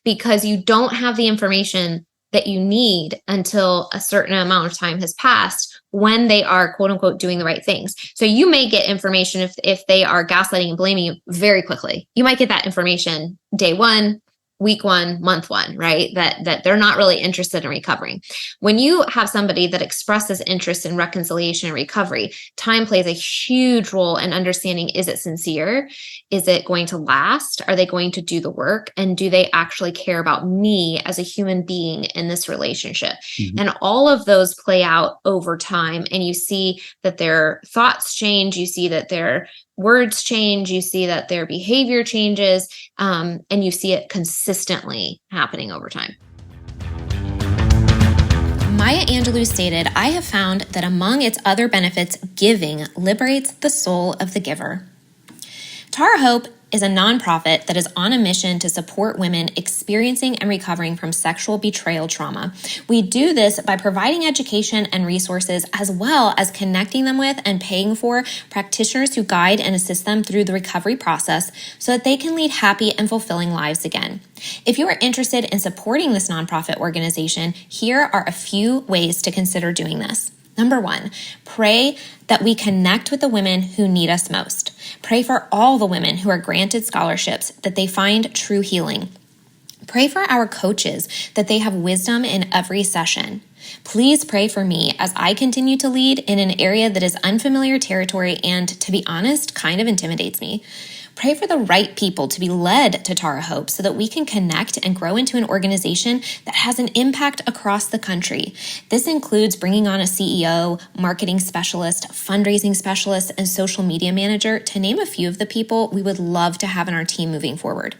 S1: because you don't have the information that you need until a certain amount of time has passed when they are, quote unquote, doing the right things. So you may get information if they are gaslighting and blaming you very quickly. You might get that information day one, week one, month one, right? That they're not really interested in recovering. When you have somebody that expresses interest in reconciliation and recovery, time plays a huge role in understanding, is it sincere? Is it going to last? Are they going to do the work? And do they actually care about me as a human being in this relationship? And all of those play out over time. And you see that their thoughts change. You see that their words change, you see that their behavior changes, and you see it consistently happening over time. Maya Angelou stated, I have found that among its other benefits, giving liberates the soul of the giver. Tara Hope is a nonprofit that is on a mission to support women experiencing and recovering from sexual betrayal trauma. We do this by providing education and resources, as well as connecting them with and paying for practitioners who guide and assist them through the recovery process so that they can lead happy and fulfilling lives again. If you are interested in supporting this nonprofit organization, here are a few ways to consider doing this. Number 1, pray that we connect with the women who need us most. Pray for all the women who are granted scholarships, that they find true healing. Pray for our coaches, that they have wisdom in every session. Please pray for me as I continue to lead in an area that is unfamiliar territory and, to be honest, kind of intimidates me. Pray for the right people to be led to Tara Hope so that we can connect and grow into an organization that has an impact across the country. This includes bringing on a CEO, marketing specialist, fundraising specialist, and social media manager, to name a few of the people we would love to have in our team moving forward.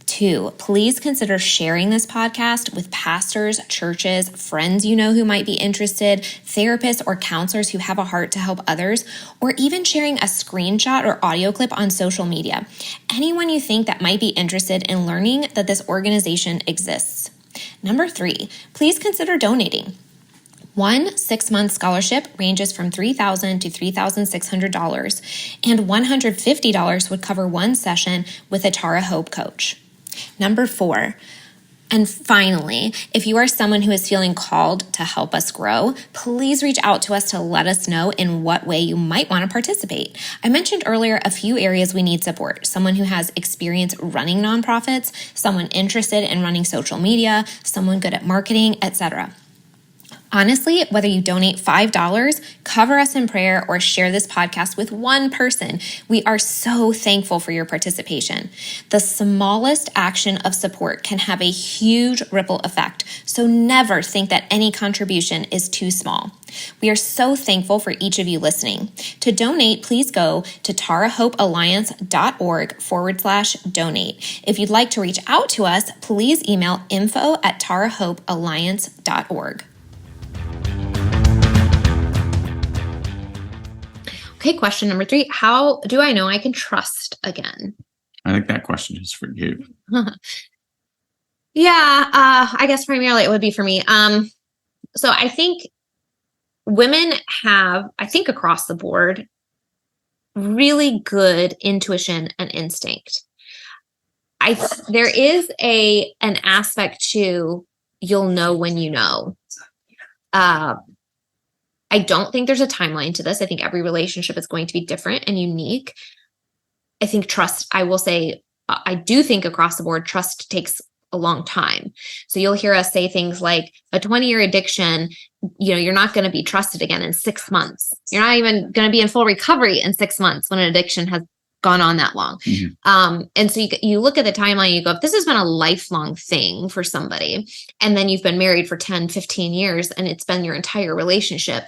S1: 2, please consider sharing this podcast with pastors, churches, friends you know who might be interested, therapists or counselors who have a heart to help others, or even sharing a screenshot or audio clip on social media. Anyone you think that might be interested in learning that this organization exists. Number 3, please consider donating. One 6-month scholarship ranges from $3,000 to $3,600, and $150 would cover one session with a Tara Hope coach. Number 4, and finally, if you are someone who is feeling called to help us grow, please reach out to us to let us know in what way you might want to participate. I mentioned earlier a few areas we need support. Someone who has experience running nonprofits, someone interested in running social media, someone good at marketing, etc. Honestly, whether you donate $5, cover us in prayer, or share this podcast with one person, we are so thankful for your participation. The smallest action of support can have a huge ripple effect, so never think that any contribution is too small. We are so thankful for each of you listening. To donate, please go to tarahopealliance.org/donate. If you'd like to reach out to us, please email info@tarahopealliance.org. Okay, question number 3. How do I know I can trust again?
S2: I think that question is for you.
S1: I guess primarily it would be for me. So I think women have, across the board, really good intuition and instinct. There is an aspect to you'll know when you know. I don't think there's a timeline to this. I think every relationship is going to be different and unique. I think trust, I will say, I do think across the board, trust takes a long time. So you'll hear us say things like a 20-year addiction, you're not going to be trusted again in 6 months. You're not even going to be in full recovery in 6 months when an addiction has gone on that long. Mm-hmm. And so you look at the timeline, you go, if this has been a lifelong thing for somebody, and then you've been married for 10, 15 years, and it's been your entire relationship,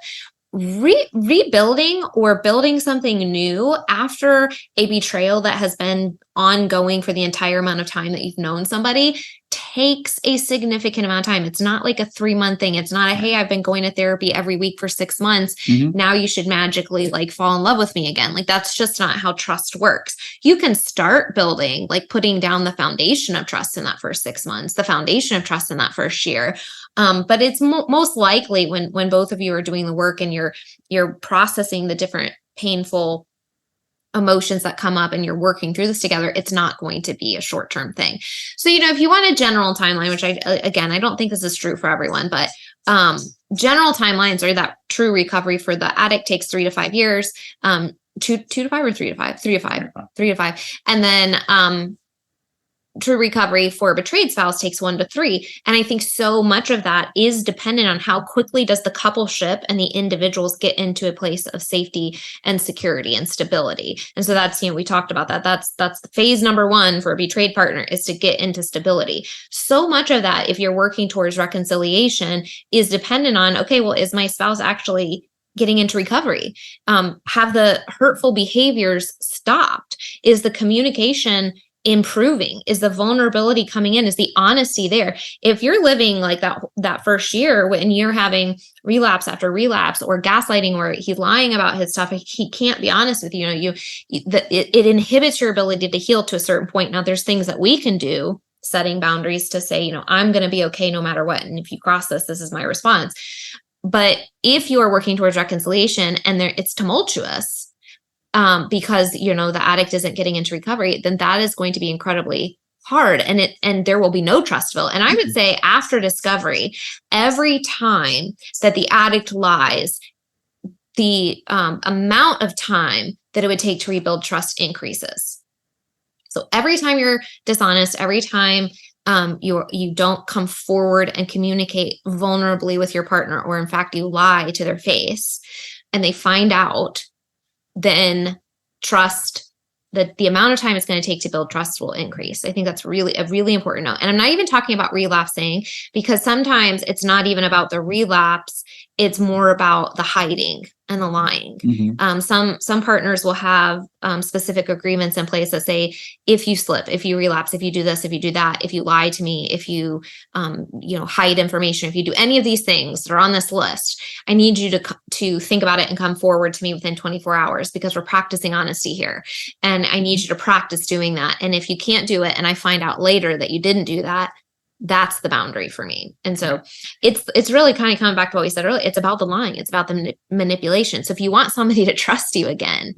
S1: rebuilding or building something new after a betrayal that has been ongoing for the entire amount of time that you've known somebody takes a significant amount of time. It's not like a 3-month thing. It's not hey, I've been going to therapy every week for 6 months. Mm-hmm. Now you should magically fall in love with me again. That's just not how trust works. You can start building, putting down the foundation of trust in that first 6 months, the foundation of trust in that first year. But it's most likely when both of you are doing the work and you're processing the different painful emotions that come up and you're working through this together, it's not going to be a short-term thing. So, if you want a general timeline, which I don't think this is true for everyone, but general timelines are that true recovery for the addict takes 3 to 5 years, 2 to 5 or 3 to 5, 3 to 5, 3 to 5. And then, true recovery for a betrayed spouse takes 1 to 3. And I think so much of that is dependent on how quickly does the coupleship and the individuals get into a place of safety and security and stability. And so that's, we talked about that. That's phase number 1 for a betrayed partner, is to get into stability. So much of that, if you're working towards reconciliation, is dependent on, okay, well, is my spouse actually getting into recovery? Have the hurtful behaviors stopped? Is the communication improving? Is the vulnerability coming in? Is the honesty there? If you're living like that first year when you're having relapse after relapse or gaslighting, or he's lying about his stuff, he can't be honest with you, it inhibits your ability to heal to a certain point. Now there's things that we can do, setting boundaries to say, I'm going to be okay no matter what. And if you cross this is my response. But if you are working towards reconciliation and it's tumultuous, because the addict isn't getting into recovery, then that is going to be incredibly hard, and there will be no trustville. And I would say after discovery, every time that the addict lies, the amount of time that it would take to rebuild trust increases. So every time you're dishonest, every time you don't come forward and communicate vulnerably with your partner, or in fact you lie to their face and they find out, then trust, that the amount of time it's going to take to build trust will increase. I think that's really a really important note. And I'm not even talking about relapsing, because sometimes it's not even about the relapse. it's more about the hiding and the lying. Some partners will have specific agreements in place that say, if you slip, if you relapse, if you do this, if you do that, if you lie to me, if you hide information, if you do any of these things that are on this list, I need you to think about it and come forward to me within 24 hours, because we're practicing honesty here, and I need you to practice doing that. And if you can't do it and I find out later that you didn't do that, that's the boundary for me. And so it's really kind of coming back to what we said earlier. It's about the lying. It's about the manipulation. So if you want somebody to trust you again,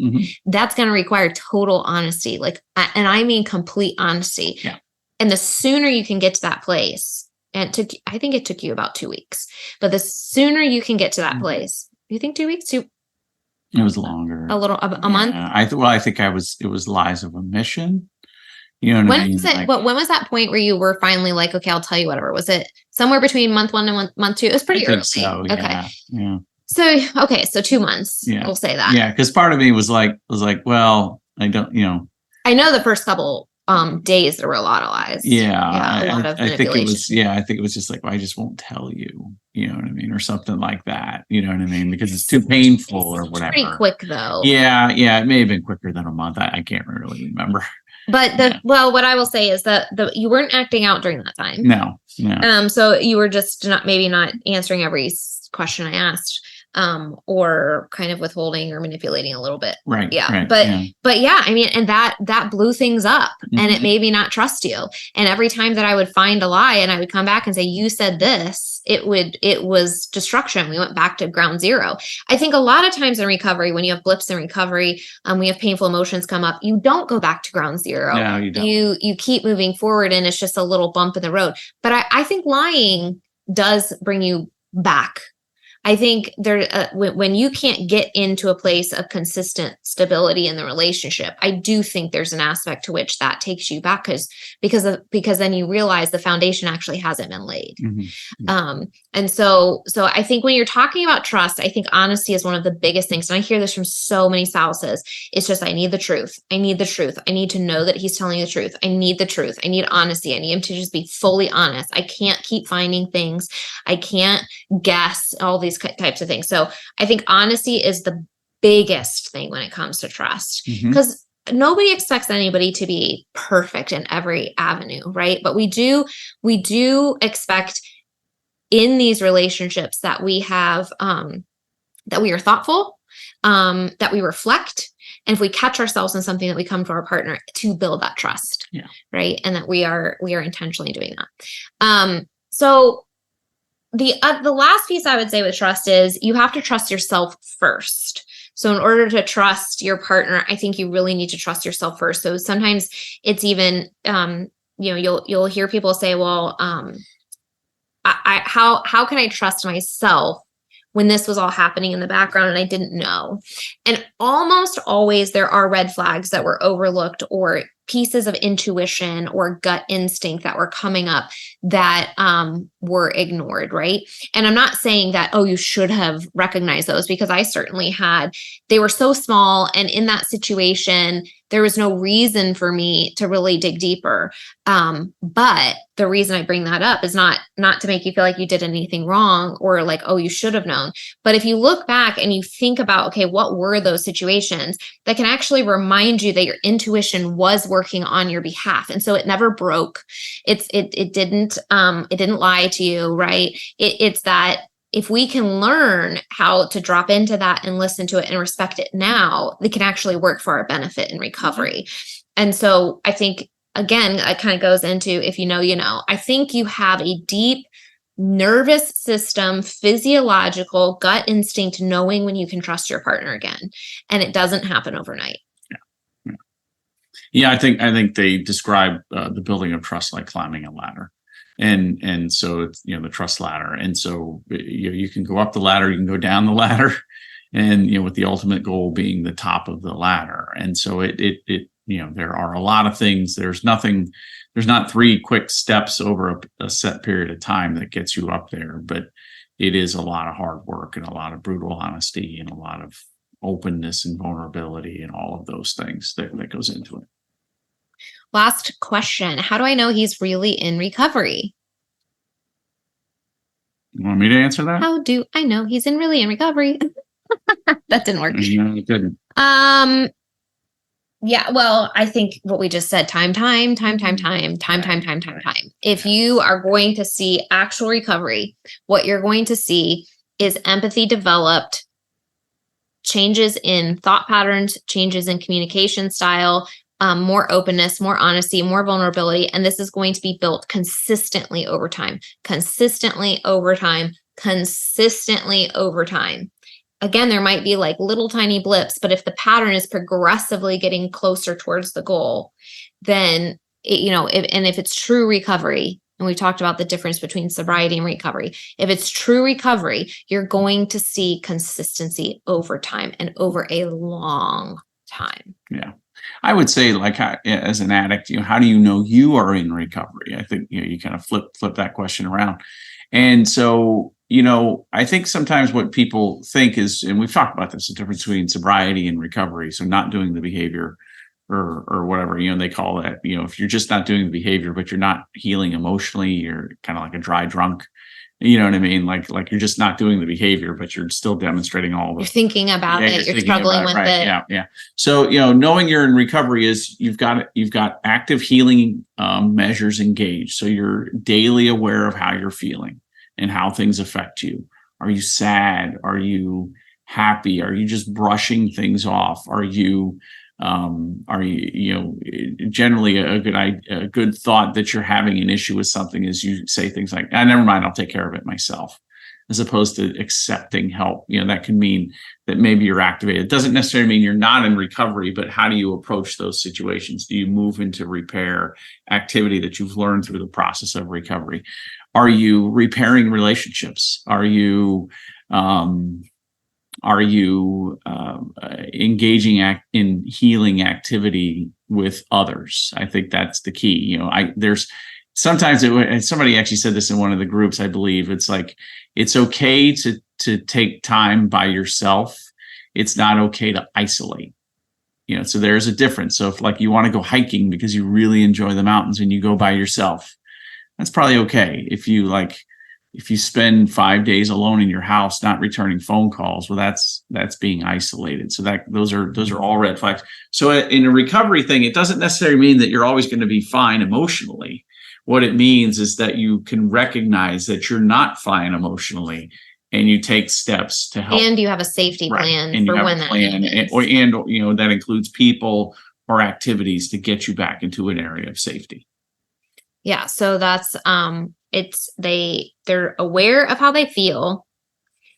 S1: that's going to require total honesty. And I mean complete honesty.
S2: Yeah.
S1: And the sooner you can get to that place, and I think it took you about 2 weeks, but the sooner you can get to that place, you think 2 weeks?
S2: It was longer.
S1: A month?
S2: I think it was lies of omission. You know what I mean?
S1: When was that point where you were finally like, okay, I'll tell you whatever? Was it somewhere between month 1 and month 2? It was pretty early.
S2: So, yeah,
S1: okay.
S2: Yeah.
S1: So 2 months. Yeah. We'll say that.
S2: Yeah, because part of me was like, well, I don't,
S1: I know the first couple days there were a lot of lies.
S2: Yeah. I think it was. Yeah, I think it was just like, well, I just won't tell you. You know what I mean, or something like that. You know what I mean, because it's too painful or whatever.
S1: Pretty quick though.
S2: Yeah. It may have been quicker than a month. I can't really remember.
S1: But what I will say is that you weren't acting out during that time.
S2: No.
S1: So you were just not answering every question I asked, or kind of withholding or manipulating a little bit.
S2: Right.
S1: Yeah.
S2: Right,
S1: but yeah, I mean, and that blew things up, and it made me not trust you. And every time that I would find a lie and I would come back and say, you said this, it was destruction. We went back to ground zero. I think a lot of times in recovery, when you have blips in recovery, we have painful emotions come up, you don't go back to ground zero.
S2: No, you don't.
S1: You keep moving forward, and it's just a little bump in the road. But I think lying does bring you back. I think when you can't get into a place of consistent stability in the relationship, I do think there's an aspect to which that takes you back, because then you realize the foundation actually hasn't been laid. And so I think when you're talking about trust, I think honesty is one of the biggest things. And I hear this from so many spouses. It's just, I need the truth. I need the truth. I need to know that he's telling the truth. I need the truth. I need honesty. I need him to just be fully honest. I can't keep finding things. I can't guess, all these types of things. So I think honesty is the biggest thing when it comes to trust, because nobody expects anybody to be perfect in every avenue, right? But we do expect in these relationships that we have, that we are thoughtful, that we reflect, and if we catch ourselves in something, that we come to our partner to build that trust, right? And that we are intentionally doing that. So the last piece I would say with trust is you have to trust yourself first. So in order to trust your partner, I think you really need to trust yourself first. So sometimes it's even, you'll hear people say, well, how can I trust myself when this was all happening in the background and I didn't know? And almost always there are red flags that were overlooked, or pieces of intuition or gut instinct that were coming up that were ignored, right? And I'm not saying that, you should have recognized those, because I certainly had. They were so small, and in that situation, there was no reason for me to really dig deeper. But the reason I bring that up is not to make you feel like you did anything wrong, or like, you should have known. But if you look back and you think about, okay, what were those situations that can actually remind you that your intuition was working on your behalf, and so it never broke. It didn't lie to you, right? It's that if we can learn how to drop into that and listen to it and respect it now, it can actually work for our benefit in recovery. And so I think, again, it kind of goes into, if you know, you know. I think you have a deep nervous system, physiological gut instinct, knowing when you can trust your partner again. And it doesn't happen overnight.
S2: Yeah, I think they describe the building of trust like climbing a ladder. And so it's, the trust ladder. And so you can go up the ladder, you can go down the ladder, and with the ultimate goal being the top of the ladder. And so it there are a lot of things. There's not 3 quick steps over a set period of time that gets you up there, but it is a lot of hard work and a lot of brutal honesty and a lot of openness and vulnerability and all of those things that goes into it.
S1: Last question. How do I know he's really in recovery?
S2: You want me to answer that?
S1: How do I know he's really in recovery? That didn't work.
S2: No, it didn't.
S1: Yeah, well, I think what we just said, time. If you are going to see actual recovery, what you're going to see is empathy developed, changes in thought patterns, changes in communication style, more openness, more honesty, more vulnerability. And this is going to be built consistently over time. Again, there might be like little tiny blips, but if the pattern is progressively getting closer towards the goal, then if it's true recovery, and we talked about the difference between sobriety and recovery. If it's true recovery, you're going to see consistency over time and over a long time.
S2: Yeah. I would say, like, as an addict, how do you know you are in recovery? I think, you kind of flip that question around. And so, I think sometimes what people think is, and we've talked about this, the difference between sobriety and recovery. So not doing the behavior or whatever, they call that, if you're just not doing the behavior, but you're not healing emotionally, you're kind of like a dry drunk. You know what I mean? Like you're just not doing the behavior, but you're still demonstrating all the.
S1: You're thinking about it. You're struggling with it.
S2: Yeah. So, knowing you're in recovery is you've got active healing measures engaged. So you're daily aware of how you're feeling and how things affect you. Are you sad? Are you happy? Are you just brushing things off? Are you generally a good thought that you're having an issue with something is you say things like, never mind, I'll take care of it myself, as opposed to accepting help. That can mean that maybe you're activated. It doesn't necessarily mean you're not in recovery, but how do you approach those situations? Do you move into repair activity that you've learned through the process of recovery? Are you repairing relationships? Are you engaging in healing activity with others? I think that's the key. There's sometimes somebody actually said this in one of the groups, I believe. It's like, it's okay to take time by yourself. It's not okay to isolate. So there's a difference. So if you want to go hiking because you really enjoy the mountains and you go by yourself, that's probably okay. If you spend 5 days alone in your house, not returning phone calls, well, that's being isolated. So those are all red flags. So in a recovery thing, it doesn't necessarily mean that you're always going to be fine emotionally. What it means is that you can recognize that you're not fine emotionally, and you take steps to help.
S1: And you have a safety plan
S2: and
S1: for when that happens.
S2: And that includes people or activities to get you back into an area of safety.
S1: Yeah. So that's they're aware of how they feel.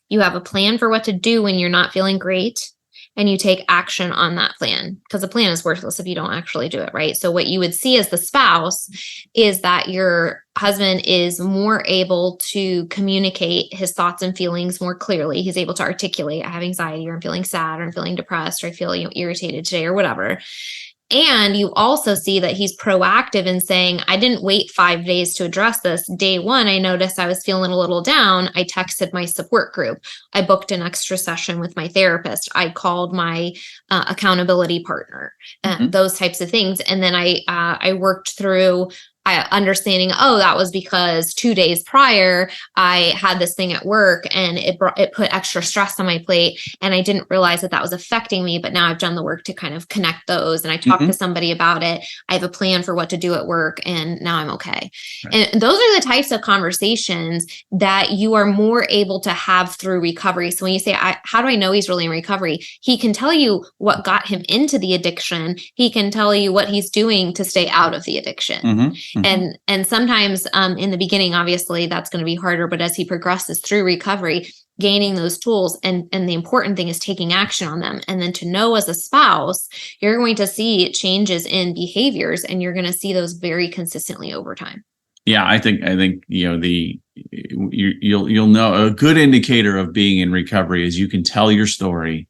S1: You have a plan for what to do when you're not feeling great, and you take action on that plan, because a plan is worthless if you don't actually do it, right? So what you would see as the spouse is that your husband is more able to communicate his thoughts and feelings more clearly. He's able to articulate, I have anxiety, or I'm feeling sad, or I'm feeling depressed, or I feel irritated today, or whatever. And you also see that he's proactive in saying, I didn't wait 5 days to address this. Day one, I noticed I was feeling a little down. I texted my support group. I booked an extra session with my therapist. I called my accountability partner, those types of things. And then I worked through understanding, that was because 2 days prior, I had this thing at work and it put extra stress on my plate. And I didn't realize that was affecting me. But now I've done the work to kind of connect those. And I talked to somebody about it. I have a plan for what to do at work. And now I'm okay. Right. And those are the types of conversations that you are more able to have through recovery. So when you say, how do I know he's really in recovery? He can tell you what got him into the addiction. He can tell you what he's doing to stay out of the addiction. And sometimes in the beginning, obviously, that's going to be harder. But as he progresses through recovery, gaining those tools, and the important thing is taking action on them. And then to know as a spouse, you're going to see changes in behaviors, and you're going to see those very consistently over time.
S2: Yeah, I think you'll know a good indicator of being in recovery is you can tell your story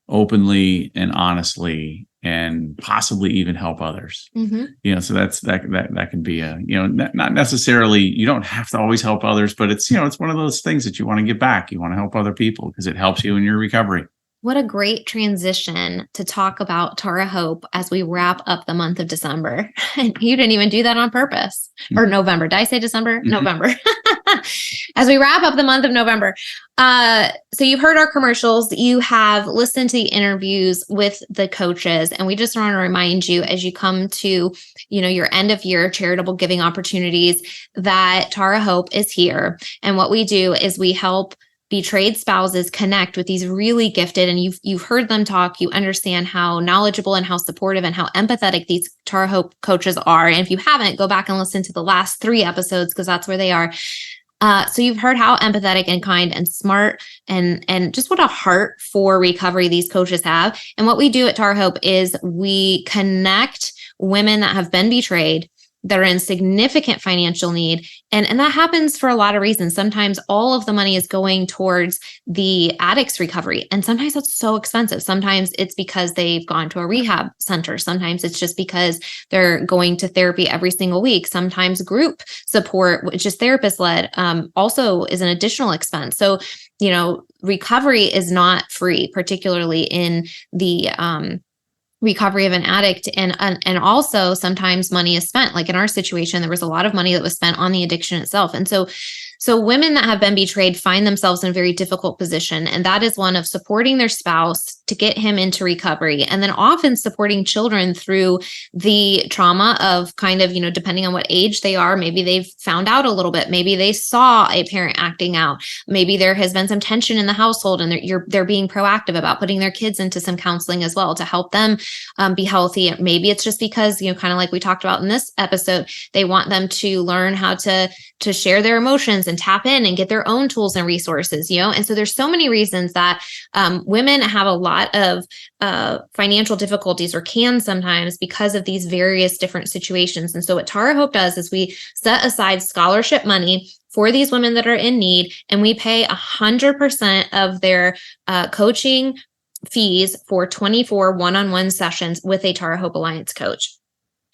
S2: openly and honestly, and possibly even help others. So that can be not necessarily, you don't have to always help others, but it's one of those things that you want to give back. You want to help other people because it helps you in your recovery.
S1: What a great transition to talk about Tara Hope as we wrap up the month of December. And you didn't even do that on purpose. Or November. Did I say December? November. as we wrap up the month of November, so you've heard our commercials, you have listened to the interviews with the coaches, and we just want to remind you as you come to, your end of year charitable giving opportunities that Tara Hope is here. And what we do is we help betrayed spouses connect with these really gifted, and you've heard them talk, you understand how knowledgeable and how supportive and how empathetic these Tara Hope coaches are. And if you haven't, go back and listen to the last 3 episodes because that's where they are. So you've heard how empathetic and kind and smart and just what a heart for recovery these coaches have. And what we do at Tara Hope is we connect women that have been betrayed, that are in significant financial need. And that happens for a lot of reasons. Sometimes all of the money is going towards the addict's recovery. And sometimes that's so expensive. Sometimes it's because they've gone to a rehab center. Sometimes it's just because they're going to therapy every single week. Sometimes group support, which is therapist led, also is an additional expense. So, recovery is not free, particularly in the, recovery of an addict. And also sometimes money is spent. Like in our situation, there was a lot of money that was spent on the addiction itself. And so women that have been betrayed find themselves in a very difficult position. And that is one of supporting their spouse to get him into recovery. And then often supporting children through the trauma of kind of, depending on what age they are, maybe they've found out a little bit. Maybe they saw a parent acting out. Maybe there has been some tension in the household and they're being proactive about putting their kids into some counseling as well to help them be healthy. Maybe it's just because, kind of like we talked about in this episode, they want them to learn how to share their emotions and tap in and get their own tools and resources, And so there's so many reasons that women have a lot of financial difficulties or can sometimes because of these various different situations. And so what Tara Hope does is we set aside scholarship money for these women that are in need, and we pay 100% of their coaching fees for 24 one-on-one sessions with a Tara Hope Alliance coach.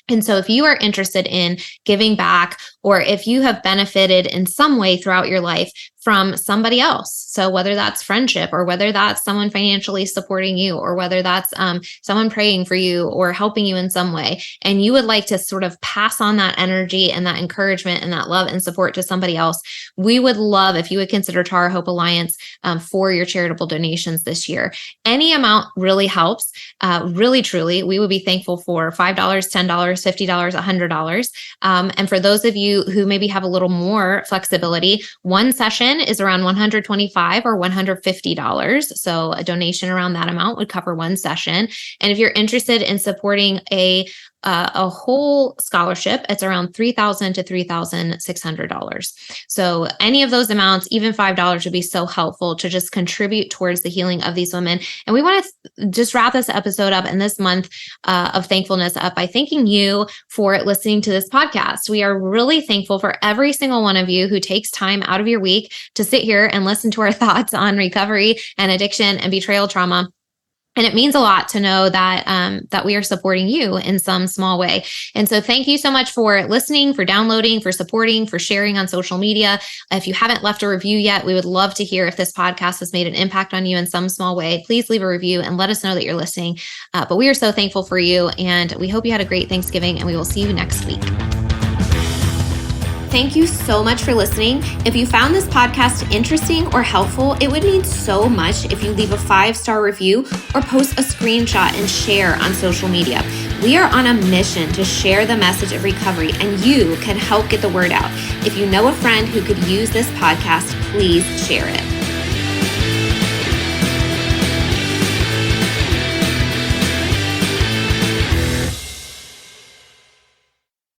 S1: And so if you are interested in giving back, or if you have benefited in some way throughout your life from somebody else, so whether that's friendship or whether that's someone financially supporting you, or whether that's someone praying for you or helping you in some way, and you would like to sort of pass on that energy and that encouragement and that love and support to somebody else, we would love if you would consider Tara Hope Alliance for your charitable donations this year. Any amount really helps. Really, truly, we would be thankful for $5, $10, $50, $100. And for those of you who maybe have a little more flexibility, one session is around $125 or $150. So a donation around that amount would cover one session. And if you're interested in supporting a whole scholarship, it's around $3,000 to $3,600. So any of those amounts, even $5 would be so helpful to just contribute towards the healing of these women. And we want to just wrap this episode up and this month of thankfulness up by thanking you for listening to this podcast. We are really thankful for every single one of you who takes time out of your week to sit here and listen to our thoughts on recovery and addiction and betrayal trauma. And it means a lot to know that we are supporting you in some small way. And so thank you so much for listening, for downloading, for supporting, for sharing on social media. If you haven't left a review yet, we would love to hear if this podcast has made an impact on you in some small way. Please leave a review and let us know that you're listening. But we are so thankful for you, and we hope you had a great Thanksgiving, and we will see you next week. Thank you so much for listening. If you found this podcast interesting or helpful, it would mean so much if you leave a 5-star review or post a screenshot and share on social media. We are on a mission to share the message of recovery, and you can help get the word out. If you know a friend who could use this podcast, please share it.